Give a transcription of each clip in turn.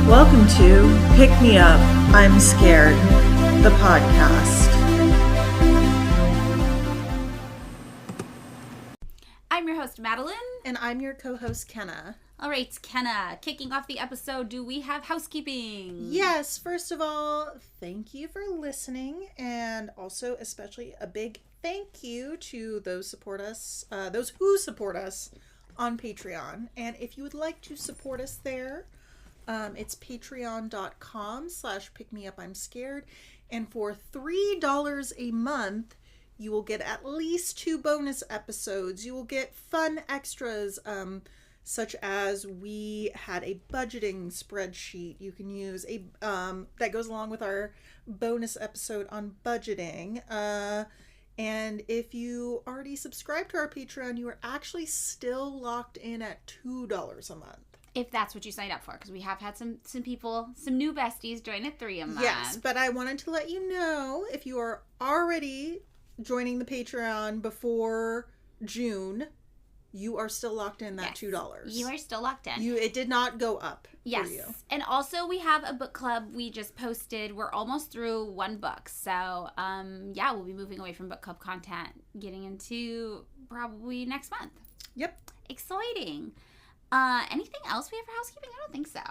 Welcome to Pick Me Up, I'm Scared, the podcast. I'm your host, Madeline. And I'm your co-host, Kenna. All right, Kenna, kicking off the episode, do we have housekeeping? Yes, first of all, thank you for listening, and also especially a big thank you to those who support us on Patreon. And if you would like to support us there, it's patreon.com/pickmeupimscared. And for $3 a month, you will get at least 2 bonus episodes. You will get fun extras, such as we had a budgeting spreadsheet you can use that goes along with our bonus episode on budgeting. And if you already subscribe to our Patreon, you are actually still locked in at $2 a month. If that's what you signed up for, because we have had some people, some new besties join at $3 a month. Yes, but I wanted to let you know, if you are already joining the Patreon before June, you are still locked in that $2. You are still locked in. It did not go up for you. And also we have a book club we just posted. We're almost through 1 book. So, we'll be moving away from book club content, getting into probably next month. Yep. Exciting. Anything else we have for housekeeping? I don't think so.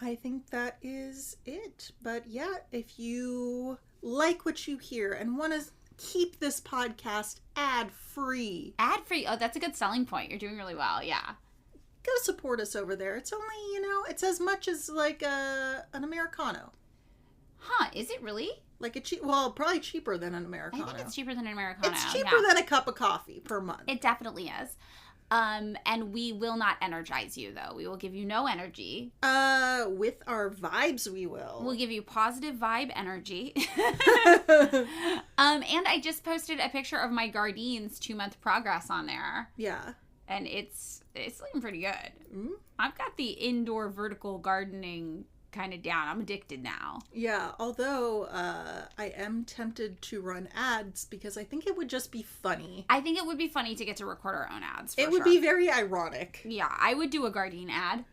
I think that is it. But yeah, if you like what you hear and want to keep this podcast ad-free. Ad-free? Oh, that's a good selling point. You're doing really well. Yeah. Go support us over there. It's only, it's as much as like an Americano. Huh, is it really? Like probably cheaper than an Americano. I think it's cheaper than an Americano. It's cheaper than a cup of coffee per month. It definitely is. And we will not energize you, though. We will give you no energy. With our vibes, we will. We'll give you positive vibe energy. And I just posted a picture of my Gardene's 2-month progress on there. Yeah. And it's looking pretty good. Mm-hmm. I've got the indoor vertical gardening kind of down. I'm addicted now. Yeah, although I am tempted to run ads because I think it would just be funny. I think it would be funny to get to record our own ads. It would be very ironic. Yeah, I would do a Gardene ad.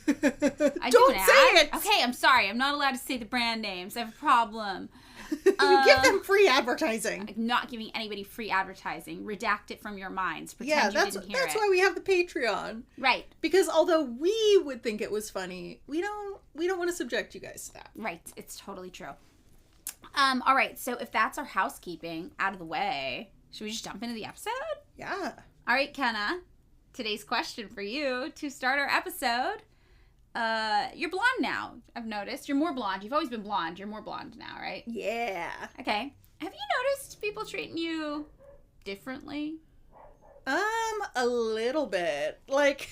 Don't say it! Okay, I'm sorry. I'm not allowed to say the brand names. I have a problem. You give them free advertising. I'm not giving anybody free advertising. Redact it from your minds. Pretend you didn't hear it. That's why we have the Patreon. Right. Because although we would think it was funny, we don't want to subject you guys to that. Right. It's totally true. All right. So if that's our housekeeping out of the way, should we just jump into the episode? Yeah. All right, Kenna. Today's question for you to start our episode. You're blonde now, I've noticed. You're more blonde. You've always been blonde. You're more blonde now, right? Yeah. Okay. Have you noticed people treating you differently? A little bit. Like,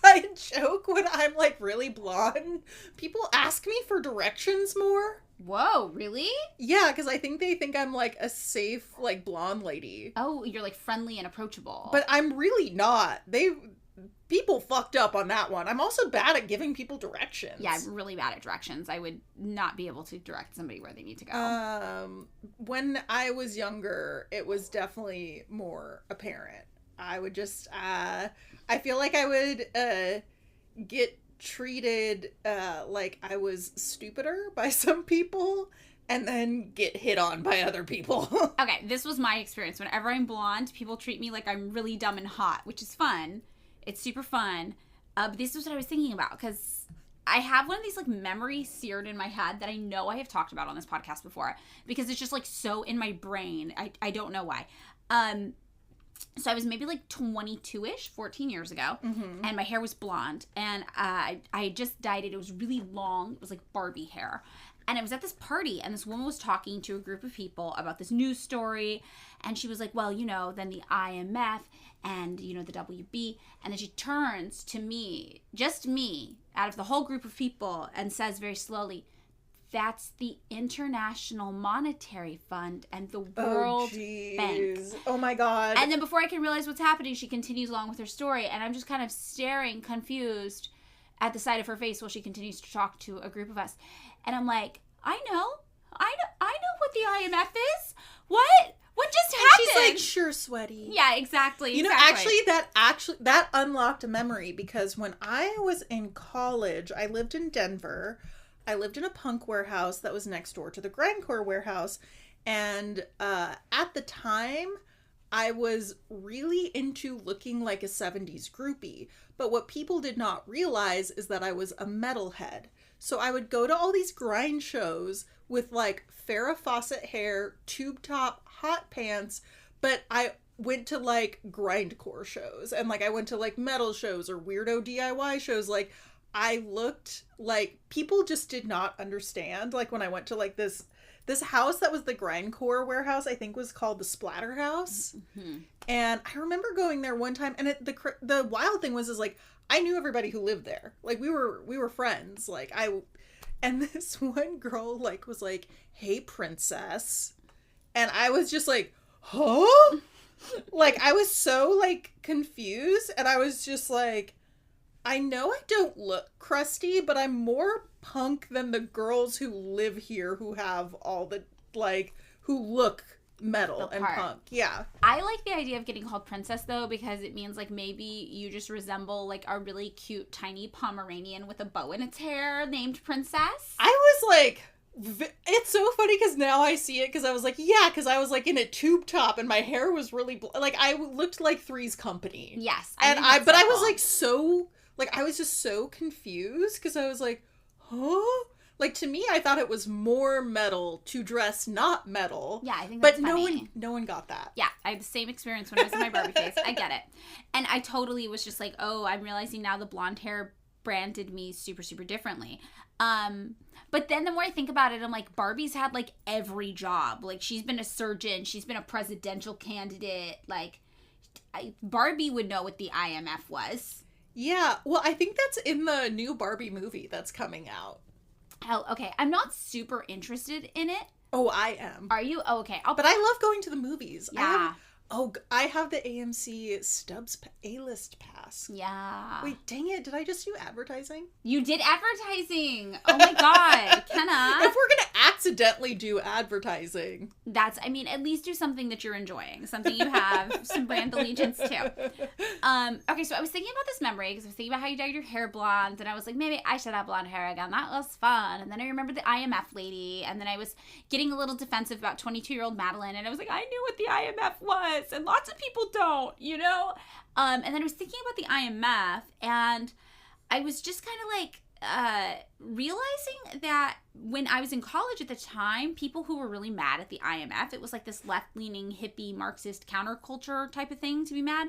I joke when I'm, like, really blonde. People ask me for directions more. Whoa, really? Yeah, because I think they think I'm, like, a safe, like, blonde lady. Oh, you're, like, friendly and approachable. But I'm really not. People fucked up on that one. I'm also bad at giving people directions. Yeah, I'm really bad at directions. I would not be able to direct somebody where they need to go. When I was younger, it was definitely more apparent. I would just, I feel like I would get treated like I was stupider by some people and then get hit on by other people. Okay, this was my experience. Whenever I'm blonde, people treat me like I'm really dumb and hot, which is fun. It's super fun. But this is what I was thinking about, because I have one of these, like, memories seared in my head that I know I have talked about on this podcast before, because it's just, like, so in my brain. I don't know why. So I was maybe, like, 22-ish, 14 years ago, and my hair was blonde, and I had just dyed it. It was really long. It was, like, Barbie hair. And I was at this party, and this woman was talking to a group of people about this news story, and she was like, well, then the IMF and, the WB, and then she turns to me, just me, out of the whole group of people, and says very slowly, that's the International Monetary Fund and the World Bank. Oh my God. And then before I can realize what's happening, she continues along with her story, and I'm just kind of staring, confused, at the side of her face while she continues to talk to a group of us. And I'm like, I know what the IMF is. What What just And happened? she's like, sure, sweaty. Yeah, exactly. You know, that unlocked a memory, because when I was in college, I lived in Denver. I lived in a punk warehouse that was next door to the grindcore warehouse. And at the time, I was really into looking like a 70s groupie. But what people did not realize is that I was a metalhead. So I would go to all these grind shows with like Farrah Fawcett hair, tube top, hot pants, but I went to like grindcore shows, and like I went to like metal shows or weirdo DIY shows. Like I looked like, people just did not understand. Like when I went to like this house that was the grindcore warehouse, I think was called the Splatter House. Mm-hmm. And I remember going there one time, and the wild thing was like I knew everybody who lived there. Like we were friends. And this one girl like was like, "Hey, princess," and I was just like, "Huh?" Like I was so like confused, and I was just like, I know I don't look crusty, but I'm more punk than the girls who live here who have all the, like, who look metal and punk. Yeah. I like the idea of getting called princess, though, because it means, like, maybe you just resemble, like, a really cute, tiny Pomeranian with a bow in its hair named Princess. I was like, it's so funny because now I see it, because I was like, yeah, because I was like in a tube top and my hair was really, like, I looked like Three's Company. Yes. I was like so, like, I was just so confused because I was like, huh? Like, to me, I thought it was more metal to dress not metal. Yeah, I think that's funny. But no one got that. Yeah, I had the same experience when I was in my Barbie phase. I get it. And I totally was just like, oh, I'm realizing now the blonde hair branded me super, super differently. But then the more I think about it, I'm like, Barbie's had, like, every job. Like, she's been a surgeon. She's been a presidential candidate. Like, Barbie would know what the IMF was. Yeah, well, I think that's in the new Barbie movie that's coming out. Oh, okay. I'm not super interested in it. Oh, I am. Are you? Oh, okay. But I love going to the movies. Yeah. I have the AMC Stubbs A-list pass. Yeah. Wait, dang it. Did I just do advertising? You did advertising. Oh my God. Kenna. If we're going to accidentally do advertising. At least do something that you're enjoying. Something you have some brand allegiance to. Okay, so I was thinking about this memory because I was thinking about how you dyed your hair blonde, and I was like, maybe I should have blonde hair again. That was fun. And then I remembered the IMF lady, and then I was getting a little defensive about 22-year-old Madeline, and I was like, I knew what the IMF was, and lots of people don't, you know? And then I was thinking about the IMF, and I was just kind of like, realizing that when I was in college at the time, people who were really mad at the IMF, it was like this left-leaning hippie Marxist counterculture type of thing to be mad.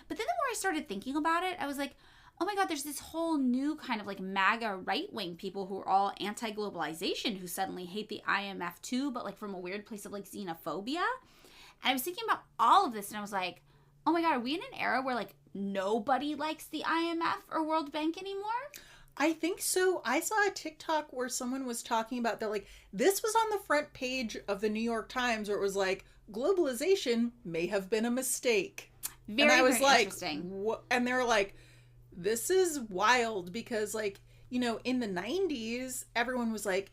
But then the more I started thinking about it, I was like, oh my God, there's this whole new kind of like MAGA right-wing people who are all anti-globalization who suddenly hate the IMF too, but like from a weird place of like xenophobia. And I was thinking about all of this, and I was like, oh my God, are we in an era where like nobody likes the IMF or World Bank anymore? I think so. I saw a TikTok where someone was talking about that, like, this was on the front page of the New York Times, where it was like, globalization may have been a mistake. Very, and I was very like, interesting. what? And they were like, this is wild, because, like, you know, in the 90s, everyone was like,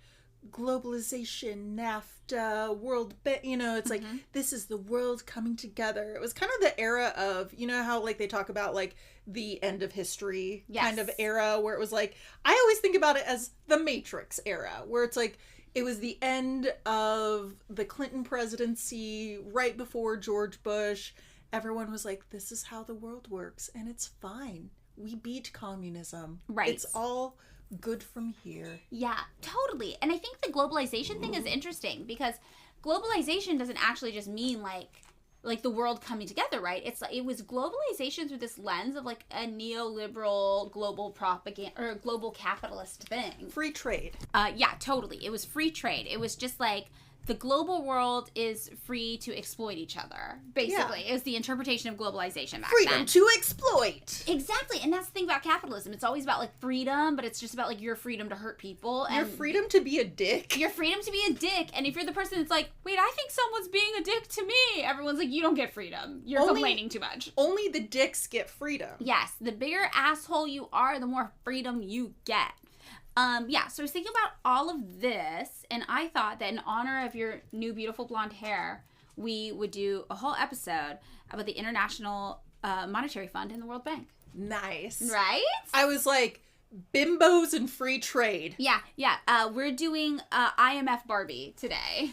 globalization, NAFTA, World Bank, you know, it's like, this is the world coming together. It was kind of the era of, you know how, like, they talk about, like, the end of history kind of era, where it was like, I always think about it as the Matrix era, where it's like, it was the end of the Clinton presidency, right before George Bush. Everyone was like, this is how the world works, and it's fine. We beat communism. Right. It's all good from here. Yeah, totally. And I think the globalization thing is interesting, because globalization doesn't actually just mean like the world coming together, right? It's like, it was globalization through this lens of like a neoliberal global propaganda or global capitalist thing. Free trade. Yeah, totally. It was free trade. It was just like, the global world is free to exploit each other, basically. Yeah. Is the interpretation of globalization back Freedom then. to exploit. Exactly. And that's the thing about capitalism. It's always about, like, freedom, but it's just about, like, your freedom to hurt people. And your freedom to be a dick. Your freedom to be a dick. And if you're the person that's like, wait, I think someone's being a dick to me, everyone's like, you don't get freedom. You're complaining too much. Only the dicks get freedom. Yes. The bigger asshole you are, the more freedom you get. Yeah, so I was thinking about all of this, and I thought that in honor of your new beautiful blonde hair, we would do a whole episode about the International Monetary Fund and the World Bank. Nice. Right? I was like, bimbos and free trade. Yeah. We're doing IMF Barbie today.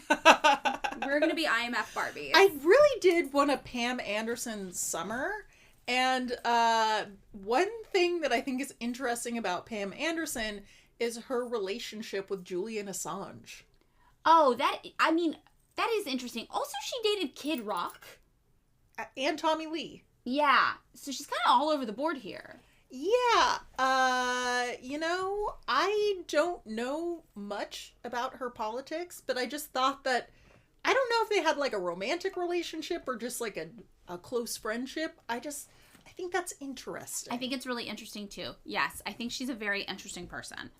We're going to be IMF Barbies. I really did want a Pam Anderson summer. And one thing that I think is interesting about Pam Anderson is her relationship with Julian Assange. Oh, that is interesting. Also, she dated Kid Rock. And Tommy Lee. Yeah. So she's kind of all over the board here. Yeah. I don't know much about her politics, but I just thought that, I don't know if they had like a romantic relationship or just like a close friendship. I think that's interesting. I think it's really interesting too. Yes, I think she's a very interesting person.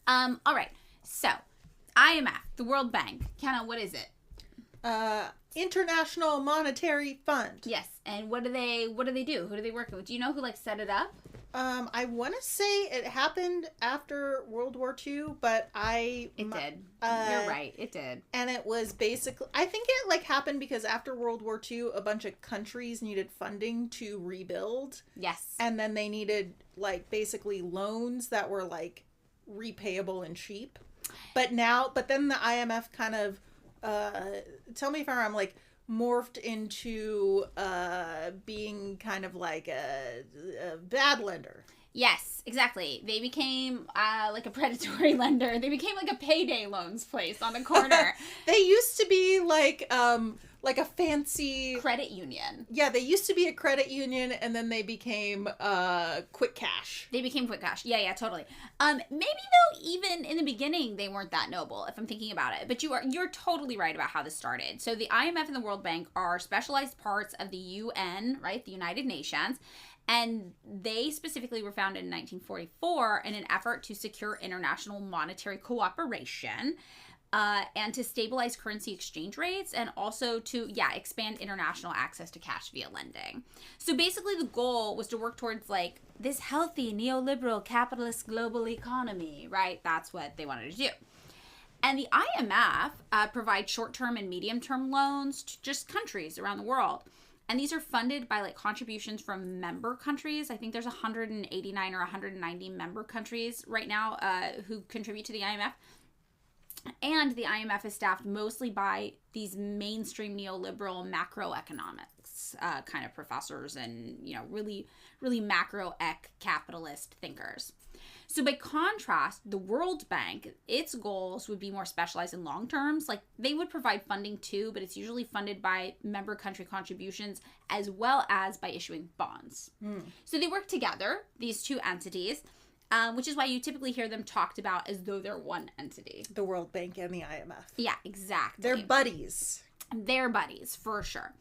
All right. So, IMF, the World Bank. Kenna, what is it? International Monetary Fund. Yes. And what do they do? Who do they work with? Do you know who set it up? I want to say it happened after World War II, but It did. You're right. It did. And it was basically, I think it happened because after World War II, a bunch of countries needed funding to rebuild. Yes. And then they needed basically loans that were repayable and cheap. But then the IMF kind of, tell me if I'm wrong, morphed into being kind of like a bad lender. Yes, exactly. They became a predatory lender. They became a payday loans place on the corner. They used to be like a fancy credit union. Yeah, they used to be a credit union, and then they became quick cash. They became quick cash. Yeah, totally. Maybe though, even in the beginning, they weren't that noble. If I'm thinking about it, but you're totally right about how this started. So the IMF and the World Bank are specialized parts of the UN, right? The United Nations. And they specifically were founded in 1944 in an effort to secure international monetary cooperation and to stabilize currency exchange rates and also to, expand international access to cash via lending. So basically the goal was to work towards this healthy neoliberal capitalist global economy, right? That's what they wanted to do. And the IMF provides short-term and medium-term loans to just countries around the world. And these are funded by contributions from member countries. I think there's 189 or 190 member countries right now who contribute to the IMF. And the IMF is staffed mostly by these mainstream neoliberal macroeconomics kind of professors and, really, really macro-ec capitalist thinkers. So by contrast, the World Bank, its goals would be more specialized in long terms. They would provide funding too, but it's usually funded by member country contributions as well as by issuing bonds. So they work together, these two entities, which is why you typically hear them talked about as though they're one entity. The World Bank and the IMF. Yeah, exactly. They're buddies. They're buddies, for sure.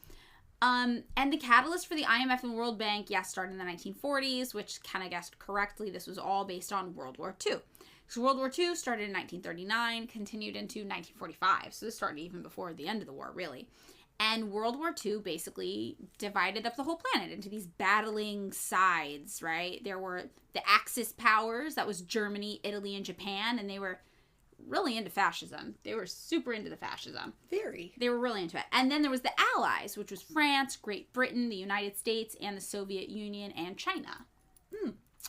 And the catalyst for the IMF and World Bank, started in the 1940s, which kind of guessed correctly. This was all based on World War II. So World War II started in 1939, continued into 1945. So this started even before the end of the war, really. And World War II basically divided up the whole planet into these battling sides, right? There were the Axis powers, that was Germany, Italy, and Japan, and they were really into fascism. They were super into the fascism. Very. They were really into it. And then there was the Allies, which was France, Great Britain, the United States, and the Soviet Union, and China.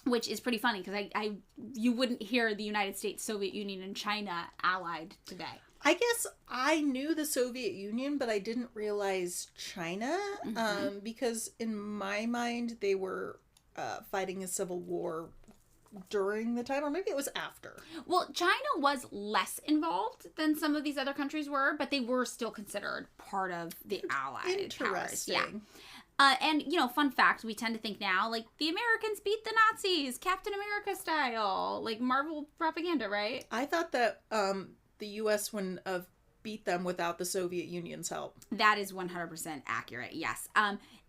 Which is pretty funny because you wouldn't hear the United States, Soviet Union, and China allied today. I guess I knew the Soviet Union, but I didn't realize China, because in my mind they were fighting a civil war during the time, or maybe it was after. Well, China was less involved than some of these other countries were, but they were still considered part of the Allied powers. Yeah. And, fun fact, we tend to think now, the Americans beat the Nazis, Captain America style, Marvel propaganda, right? I thought that the U.S. wouldn't have beat them without the Soviet Union's help. That is 100% accurate, yes.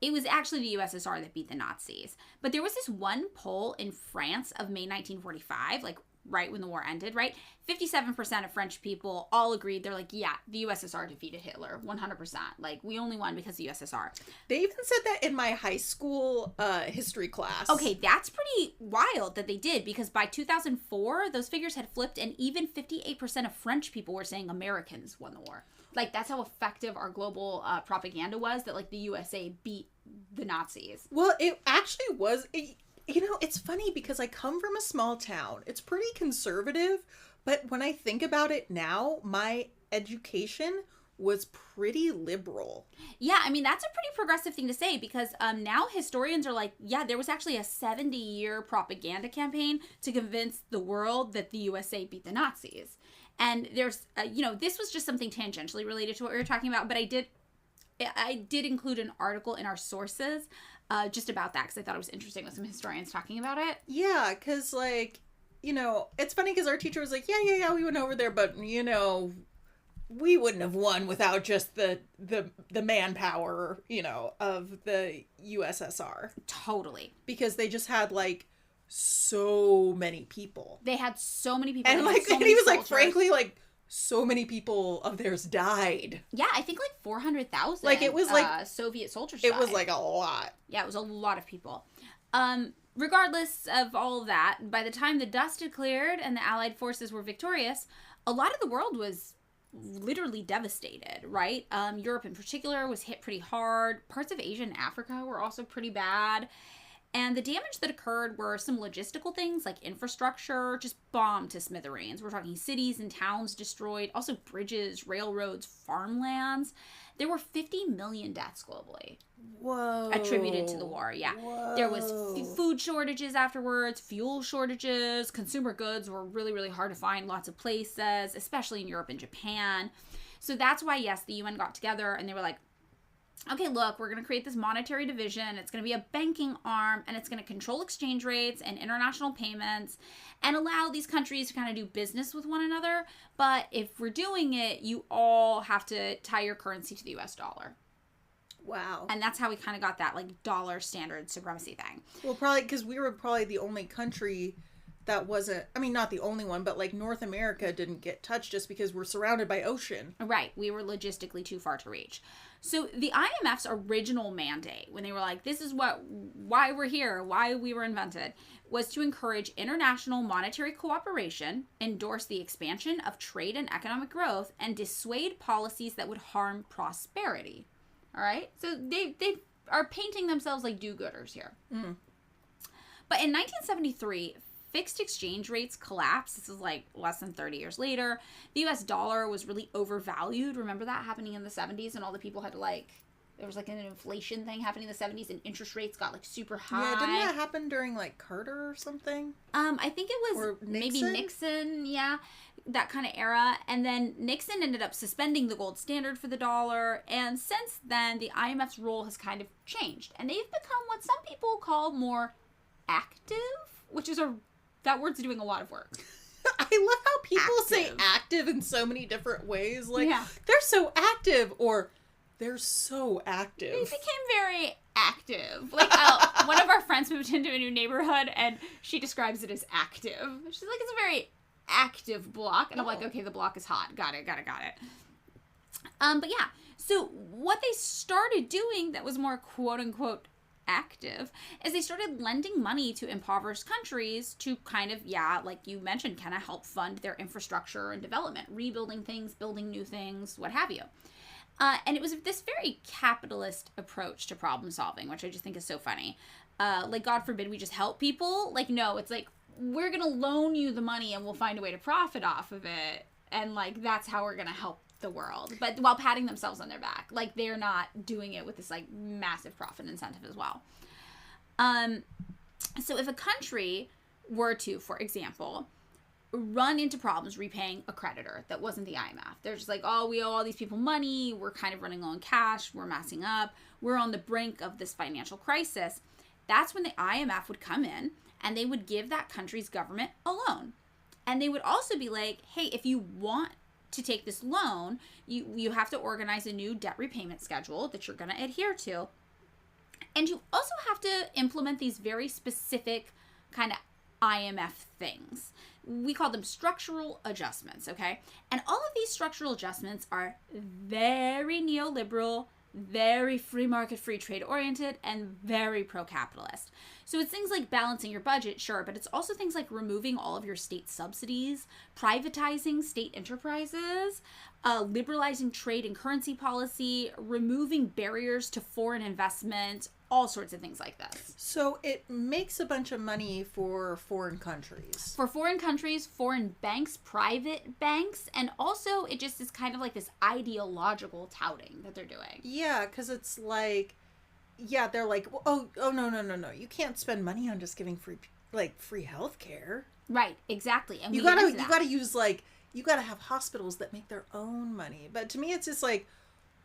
It was actually the USSR that beat the Nazis. But there was this one poll in France of May 1945, right when the war ended, right? 57% of French people all agreed. They're like, yeah, the USSR defeated Hitler, 100%. Like, we only won because of the USSR. They even said that in my high school history class. Okay, that's pretty wild that they did, because by 2004, those figures had flipped, and even 58% of French people were saying Americans won the war. Like, that's how effective our global propaganda was, that, like, the USA beat the Nazis. Well, it actually was... it's funny because I come from a small town. It's pretty conservative, but when I think about it now, my education was pretty liberal. Yeah, I mean, that's a pretty progressive thing to say, because now historians are like, yeah, there was actually a 70-year propaganda campaign to convince the world that the USA beat the Nazis. And there's, this was just something tangentially related to what we were talking about, but I did include an article in our sources just about that, because I thought it was interesting with some historians talking about it. Yeah, because, like, it's funny because our teacher was like, yeah, we went over there, but, we wouldn't have won without just the manpower, of the USSR. Totally. Because they just had, like, so many people. They had so many people. And, like, so and he was soldiers. like, frankly, like, so many people of theirs died. Yeah, I think like 400,000. Like, it was like Soviet soldiers It died. was like a lot. Yeah, it was a lot of people. Regardless of all of that, by the time the dust had cleared and the Allied forces were victorious, a lot of the world was literally devastated, right? Europe in particular was hit pretty hard. Parts of Asia and Africa were also pretty bad. And the damage that occurred were some logistical things like infrastructure, just bombed to smithereens. We're talking cities and towns destroyed, also bridges, railroads, farmlands. There were 50 million deaths globally. Whoa. Attributed to the war, yeah. Whoa. There was food shortages afterwards, fuel shortages, consumer goods were really, really hard to find lots of places, especially in Europe and Japan. So that's why, yes, the UN got together and they were like, okay, look, we're going to create this monetary division. It's going to be a banking arm, and it's going to control exchange rates and international payments and allow these countries to kind of do business with one another. But if we're doing it, you all have to tie your currency to the US dollar. Wow. And that's how we kind of got that, like, dollar standard supremacy thing. Well, probably because we were probably the only country that wasn't, I mean, not the only one, but, like, North America didn't get touched just because we're surrounded by ocean. Right. We were logistically too far to reach. So the IMF's original mandate, when they were like, this is why we're here, why we were invented, was to encourage international monetary cooperation, endorse the expansion of trade and economic growth, and dissuade policies that would harm prosperity. All right? So they are painting themselves like do-gooders here. Mm. But in 1973, fixed exchange rates collapsed. This is like less than 30 years later. The US dollar was really overvalued. Remember that happening in the 70s, and all the people had to, like, there was like an inflation thing happening in the 70s, and interest rates got like super high. Yeah, didn't that happen during like Carter or something? I think it was maybe Nixon, yeah, that kind of era. And then Nixon ended up suspending the gold standard for the dollar, and since then the IMF's role has kind of changed, and they've become what some people call more active, which is that word's doing a lot of work. I love how people say active in so many different ways. Like, they're so active, or they're so active. They became very active. Like, one of our friends moved into a new neighborhood, and she describes it as active. She's like, it's a very active block. And I'm like, okay, the block is hot. Got it. But yeah, so what they started doing that was more quote-unquote active is they started lending money to impoverished countries to kind of, like you mentioned, kind of help fund their infrastructure and development, rebuilding things, building new things, what have you. And it was this very capitalist approach to problem solving, which I just think is so funny. Like, God forbid we just help people. Like, no, it's like, we're going to loan you the money and we'll find a way to profit off of it. And, like, that's how we're going to help the world, but while patting themselves on their back. Like, they're not doing it with this, like, massive profit incentive as well. So if a country were to, for example, run into problems repaying a creditor that wasn't the IMF, they're just like, oh, we owe all these people money, we're kind of running low on cash, we're messing up, we're on the brink of this financial crisis, that's when the IMF would come in and they would give that country's government a loan. And they would also be like, hey, if you want to take this loan, you have to organize a new debt repayment schedule that you're going to adhere to. And you also have to implement these very specific kind of IMF things. We call them structural adjustments, okay? And all of these structural adjustments are very neoliberal, very free market, free trade oriented, and very pro-capitalist. So it's things like balancing your budget, sure, but it's also things like removing all of your state subsidies, privatizing state enterprises, liberalizing trade and currency policy, removing barriers to foreign investment, all sorts of things like this. So it makes a bunch of money for foreign countries. For foreign countries, foreign banks, private banks, and also it just is kind of like this ideological touting that they're doing. Yeah, because it's like, yeah, they're like, oh, no. You can't spend money on just giving free healthcare. Right, exactly. And you gotta use you gotta have hospitals that make their own money. But to me, it's just like,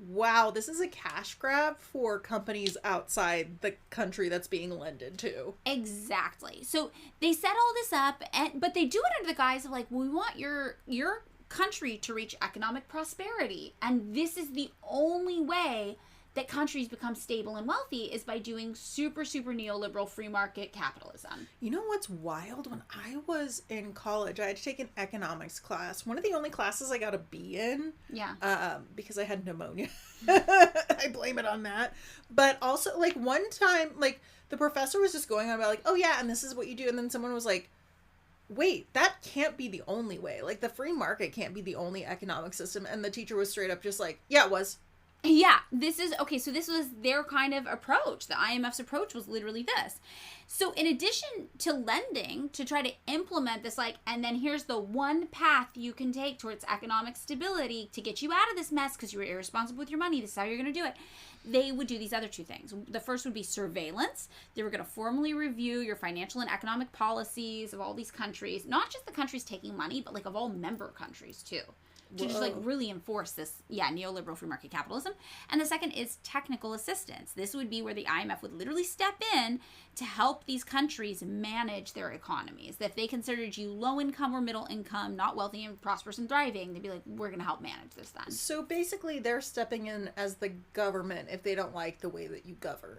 wow, this is a cash grab for companies outside the country that's being lended to. Exactly. So they set all this up, but they do it under the guise of like, we want your country to reach economic prosperity, and this is the only way that countries become stable and wealthy is by doing super, super neoliberal free market capitalism. You know what's wild? When I was in college, I had to take an economics class. One of the only classes I got a B in. Yeah. Because I had pneumonia. I blame it on that. But also, like, one time, like, the professor was just going on about, like, oh, yeah, and this is what you do. And then someone was like, wait, that can't be the only way. Like, the free market can't be the only economic system. And the teacher was straight up just like, yeah, it was. Yeah, this was their kind of approach. The IMF's approach was literally this. So in addition to lending to try to implement this, like, and then here's the one path you can take towards economic stability to get you out of this mess because you were irresponsible with your money, this is how you're going to do it. They would do these other two things. The first would be surveillance. They were going to formally review your financial and economic policies of all these countries, not just the countries taking money, but like of all member countries too. To just like really enforce this, neoliberal free market capitalism. And the second is technical assistance. This would be where the IMF would literally step in to help these countries manage their economies. That if they considered you low income or middle income, not wealthy and prosperous and thriving, they'd be like, we're going to help manage this then. So basically they're stepping in as the government if they don't like the way that you govern.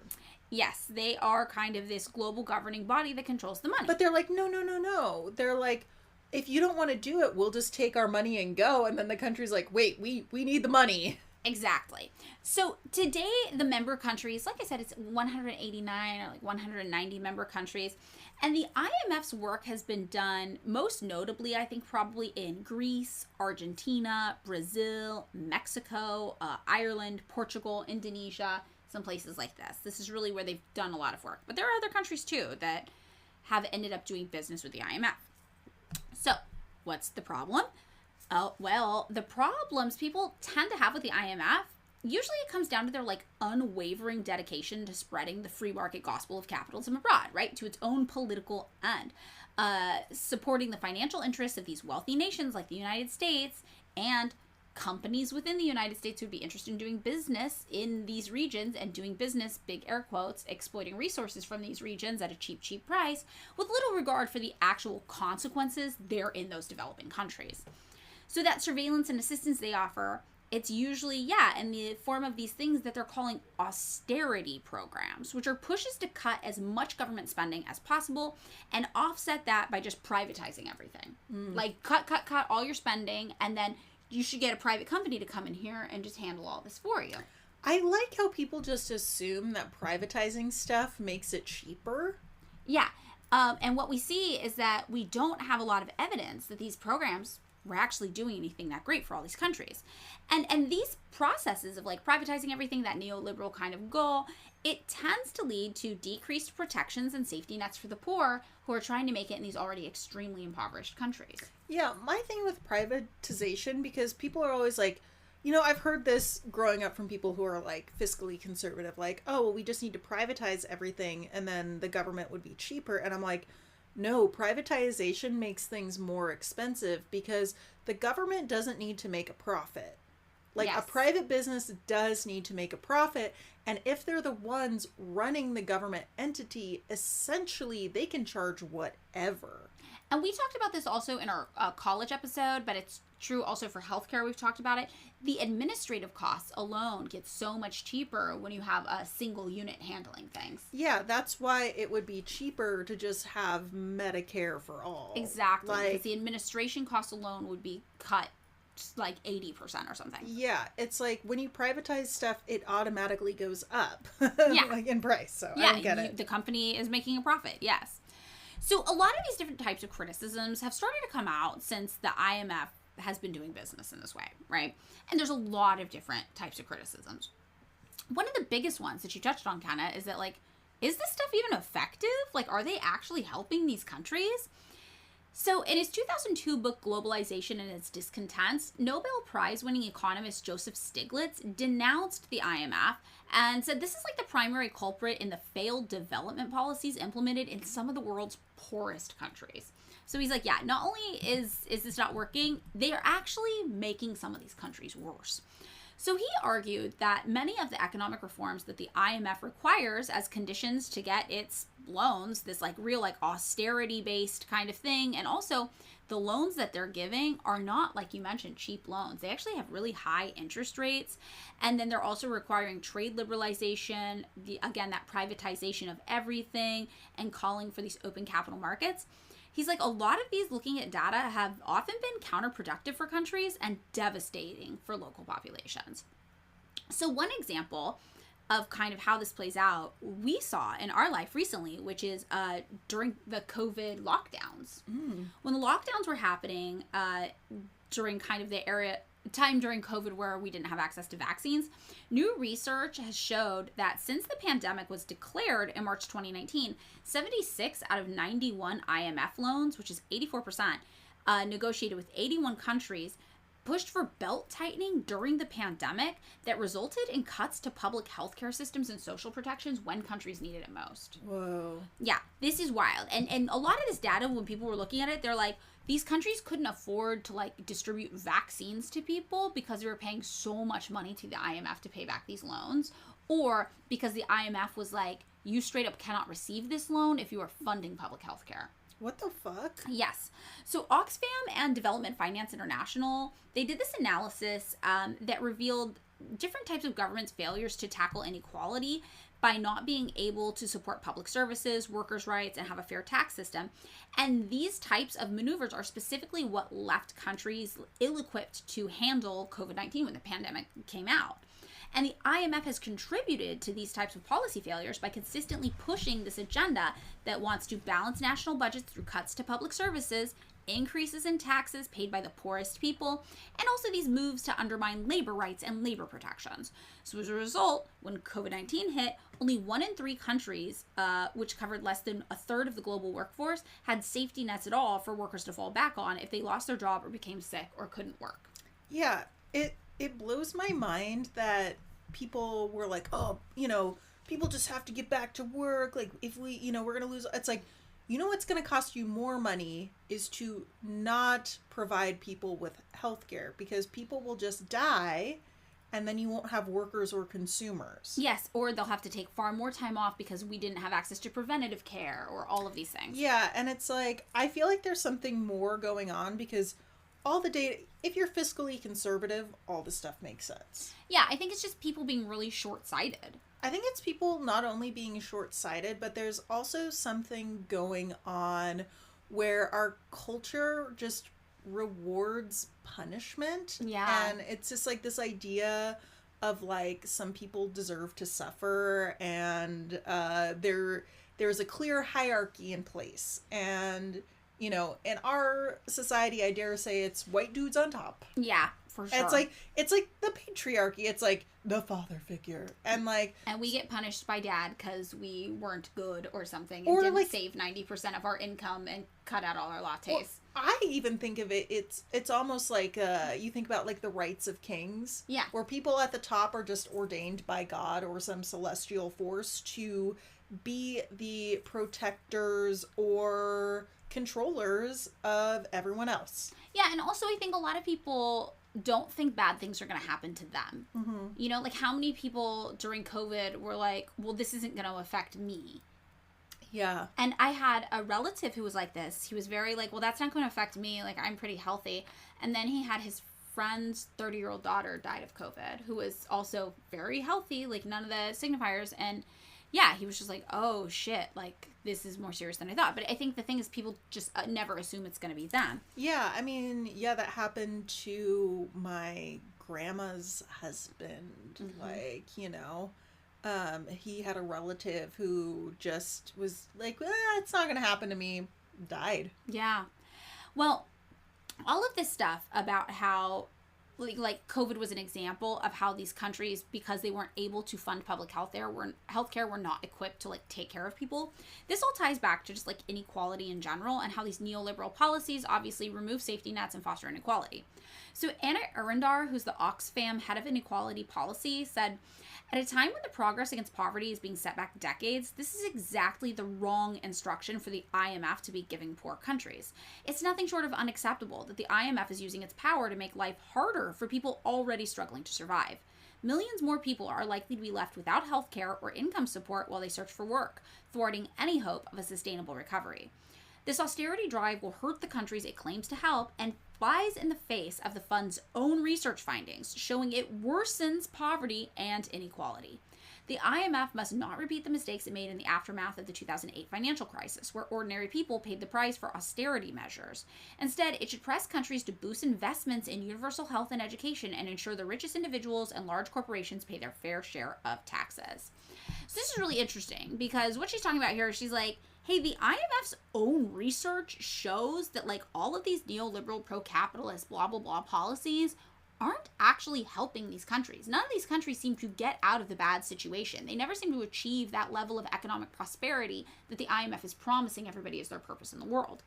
Yes, they are kind of this global governing body that controls the money. But they're like, no. They're like, if you don't want to do it, we'll just take our money and go. And then the country's like, wait, we need the money. Exactly. So today, the member countries, like I said, it's 189 or like 190 member countries. And the IMF's work has been done most notably, I think, probably in Greece, Argentina, Brazil, Mexico, Ireland, Portugal, Indonesia, some places like this. This is really where they've done a lot of work. But there are other countries, too, that have ended up doing business with the IMF. So, what's the problem? Well, the problems people tend to have with the IMF, usually it comes down to their like unwavering dedication to spreading the free market gospel of capitalism abroad, right? To its own political end. Supporting the financial interests of these wealthy nations like the United States and companies within the United States would be interested in doing business in these regions and doing business, big air quotes, exploiting resources from these regions at a cheap price with little regard for the actual consequences there in those developing countries. So that surveillance and assistance they offer, it's usually, in the form of these things that they're calling austerity programs, which are pushes to cut as much government spending as possible and offset that by just privatizing everything. Like cut all your spending, and then you should get a private company to come in here and just handle all this for you. I like how people just assume that privatizing stuff makes it cheaper. Yeah. And what we see is that we don't have a lot of evidence that these programs were actually doing anything that great for all these countries. And these processes of like privatizing everything, that neoliberal kind of goal, it tends to lead to decreased protections and safety nets for the poor who are trying to make it in these already extremely impoverished countries. Yeah, my thing with privatization, because people are always like, you know, I've heard this growing up from people who are like fiscally conservative, like, oh, well, we just need to privatize everything and then the government would be cheaper. And I'm like, no, privatization makes things more expensive because the government doesn't need to make a profit. Like, yes. A private business does need to make a profit. And if they're the ones running the government entity, essentially they can charge whatever. And we talked about this also in our college episode, but it's true also for healthcare. We've talked about it. The administrative costs alone get so much cheaper when you have a single unit handling things. Yeah, that's why it would be cheaper to just have Medicare for all. Exactly. Because the administration cost alone would be cut like 80% or something. Yeah, it's like when you privatize stuff, it automatically goes up like in price. So I don't get it. The company is making a profit. Yes. So a lot of these different types of criticisms have started to come out since the IMF has been doing business in this way, right? And there's a lot of different types of criticisms. One of the biggest ones that you touched on, Kenna, is that, like, is this stuff even effective? Like, are they actually helping these countries? So in his 2002 book, Globalization and Its Discontents, Nobel Prize-winning economist Joseph Stiglitz denounced the IMF and said this is like the primary culprit in the failed development policies implemented in some of the world's poorest countries. So he's like, yeah, not only is this not working, they are actually making some of these countries worse. So he argued that many of the economic reforms that the IMF requires as conditions to get its loans, this like real like austerity based kind of thing, and also the loans that they're giving are not, like you mentioned, cheap loans. They actually have really high interest rates. And then they're also requiring trade liberalization, that privatization of everything, and calling for these open capital markets. He's like, a lot of these, looking at data, have often been counterproductive for countries and devastating for local populations. So one example of kind of how this plays out, we saw in our life recently, which is during the COVID lockdowns. When the lockdowns were happening during kind of the time during COVID where we didn't have access to vaccines, new research has showed that since the pandemic was declared in March 2019, 76 out of 91 IMF loans, which is 84%, negotiated with 81 countries, pushed for belt tightening during the pandemic that resulted in cuts to public healthcare systems and social protections when countries needed it most. Whoa. Yeah, this is wild. And a lot of this data, when people were looking at it, they're like, these countries couldn't afford to like distribute vaccines to people because they were paying so much money to the IMF to pay back these loans, or because the IMF was like, you straight up cannot receive this loan if you are funding public health care. What the fuck? Yes. So Oxfam and Development Finance International, they did this analysis that revealed different types of governments' failures to tackle inequality by not being able to support public services, workers' rights, and have a fair tax system. And these types of maneuvers are specifically what left countries ill-equipped to handle COVID-19 when the pandemic came out. And the IMF has contributed to these types of policy failures by consistently pushing this agenda that wants to balance national budgets through cuts to public services, increases in taxes paid by the poorest people, and also these moves to undermine labor rights and labor protections. So as a result, when COVID-19 hit, only 1 in 3 countries, which covered less than a third of the global workforce, had safety nets at all for workers to fall back on if they lost their job or became sick or couldn't work. Yeah, it blows my mind that people were like, oh, people just have to get back to work. Like, if we, we're going to lose. It's like, what's going to cost you more money is to not provide people with healthcare, because people will just die and then you won't have workers or consumers. Yes, or they'll have to take far more time off because we didn't have access to preventative care or all of these things. Yeah, and it's like, I feel like there's something more going on, because all the data, if you're fiscally conservative, all the stuff makes sense. Yeah, I think it's just people being really short-sighted. I think it's people not only being short-sighted, but there's also something going on where our culture just rewards punishment. Yeah. And it's just like this idea of like, some people deserve to suffer, and there's a clear hierarchy in place. And in our society, I dare say it's white dudes on top. Yeah, for sure. It's like the patriarchy. It's like the father figure, and we get punished by dad because we weren't good or something, and didn't save 90% of our income and cut out all our lattes. Well, I even think of it. It's almost like you think about like the rights of kings. Yeah, where people at the top are just ordained by God or some celestial force to be the protectors or controllers of everyone else. Yeah, and also I think a lot of people don't think bad things are going to happen to them. Mm-hmm. Like how many people during COVID were like, well, this isn't going to affect me. Yeah. And I had a relative who was like this. He was very like, well, that's not going to affect me. Like, I'm pretty healthy. And then he had his friend's 30-year-old daughter died of COVID, who was also very healthy, like none of the signifiers. And yeah, he was just like, oh shit, like this is more serious than I thought. But I think the thing is, people just never assume it's going to be them. Yeah, I mean, yeah, that happened to my grandma's husband. Mm-hmm. Like, he had a relative who just was like, it's not going to happen to me, died. Yeah. Well, all of this stuff about how like COVID was an example of how these countries, because they weren't able to fund public healthcare, were not equipped to like take care of people. This all ties back to just like inequality in general, and how these neoliberal policies obviously remove safety nets and foster inequality. So Anna Arundar, who's the Oxfam head of inequality policy, said, at a time when the progress against poverty is being set back decades, this is exactly the wrong instruction for the IMF to be giving poor countries. It's nothing short of unacceptable that the IMF is using its power to make life harder for people already struggling to survive. Millions more people are likely to be left without health care or income support while they search for work, thwarting any hope of a sustainable recovery. This austerity drive will hurt the countries it claims to help and flies in the face of the fund's own research findings, showing it worsens poverty and inequality. The IMF must not repeat the mistakes it made in the aftermath of the 2008 financial crisis, where ordinary people paid the price for austerity measures. Instead, it should press countries to boost investments in universal health and education and ensure the richest individuals and large corporations pay their fair share of taxes. So this is really interesting, because what she's talking about here, she's like, hey, the IMF's own research shows that like all of these neoliberal, pro-capitalist, blah, blah, blah policies aren't actually helping these countries. None of these countries seem to get out of the bad situation. They never seem to achieve that level of economic prosperity that the IMF is promising everybody as their purpose in the world.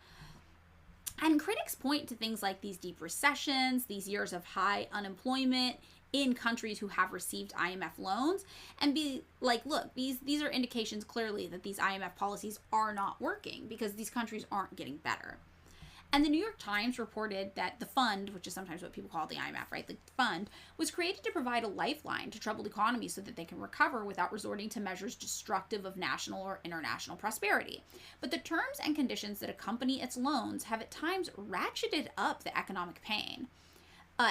And critics point to things like these deep recessions, these years of high unemployment in countries who have received IMF loans, and be like, look, these are indications clearly that these IMF policies are not working because these countries aren't getting better. And the New York Times reported that the fund, which is sometimes what people call the IMF, right? The fund was created to provide a lifeline to troubled economies so that they can recover without resorting to measures destructive of national or international prosperity. But the terms and conditions that accompany its loans have at times ratcheted up the economic pain.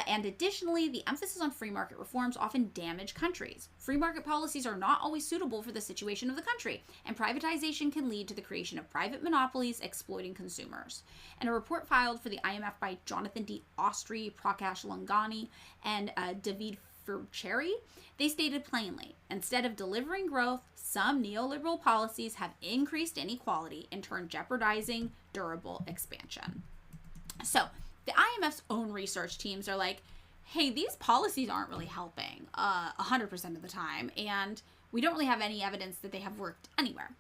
And additionally, the emphasis on free market reforms often damage countries. Free market policies are not always suitable for the situation of the country, and privatization can lead to the creation of private monopolies exploiting consumers. In a report filed for the IMF by Jonathan D. Austri, Prakash Langani, and David Furcheri, they stated plainly, instead of delivering growth, some neoliberal policies have increased inequality, in turn jeopardizing durable expansion. So, the IMF's own research teams are like, hey, these policies aren't really helping 100% of the time, and we don't really have any evidence that they have worked anywhere.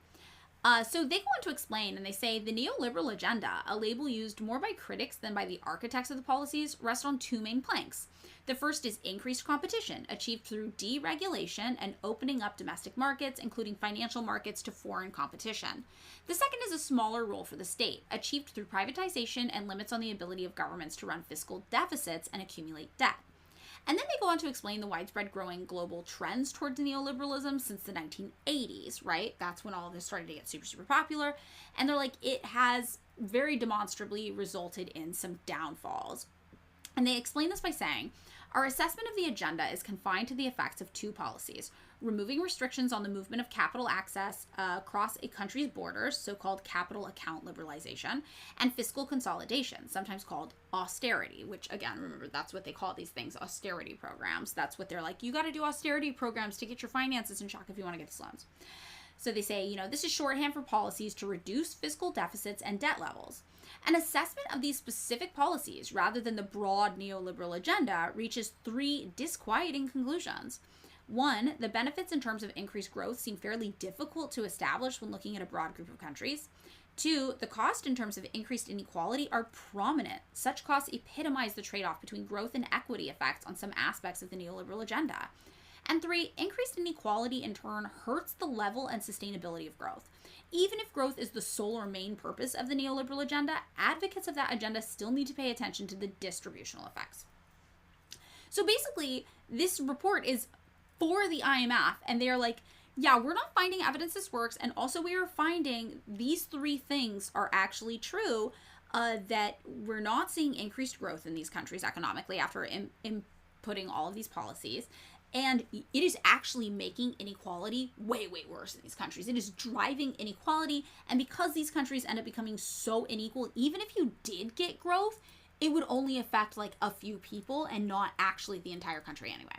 So they go on to explain, and they say the neoliberal agenda, a label used more by critics than by the architects of the policies, rests on two main planks. The first is increased competition, achieved through deregulation and opening up domestic markets, including financial markets, to foreign competition. The second is a smaller role for the state, achieved through privatization and limits on the ability of governments to run fiscal deficits and accumulate debt. And then they go on to explain the widespread growing global trends towards neoliberalism since the 1980s, right? That's when all of this started to get super, super popular. And they're like, it has very demonstrably resulted in some downfalls. And they explain this by saying, our assessment of the agenda is confined to the effects of two policies: removing restrictions on the movement of capital access across a country's borders, so-called capital account liberalization, and fiscal consolidation, sometimes called austerity, which, again, remember, that's what they call these things, austerity programs. That's what they're like, you got to do austerity programs to get your finances in check if you want to get these loans. So they say, this is shorthand for policies to reduce fiscal deficits and debt levels. An assessment of these specific policies, rather than the broad neoliberal agenda, reaches three disquieting conclusions. One, the benefits in terms of increased growth seem fairly difficult to establish when looking at a broad group of countries. Two, the cost in terms of increased inequality are prominent. Such costs epitomize the trade-off between growth and equity effects on some aspects of the neoliberal agenda. And three, increased inequality in turn hurts the level and sustainability of growth. Even if growth is the sole or main purpose of the neoliberal agenda, advocates of that agenda still need to pay attention to the distributional effects. So basically, this report is for the IMF, and they're like, Yeah, we're not finding evidence this works. And also we are finding these three things are actually true, that we're not seeing increased growth in these countries economically after inputting all of these policies. And it is actually making inequality way, way worse in these countries. It is driving inequality. And because these countries end up becoming so unequal, even if you did get growth, it would only affect like a few people and not actually the entire country anyway.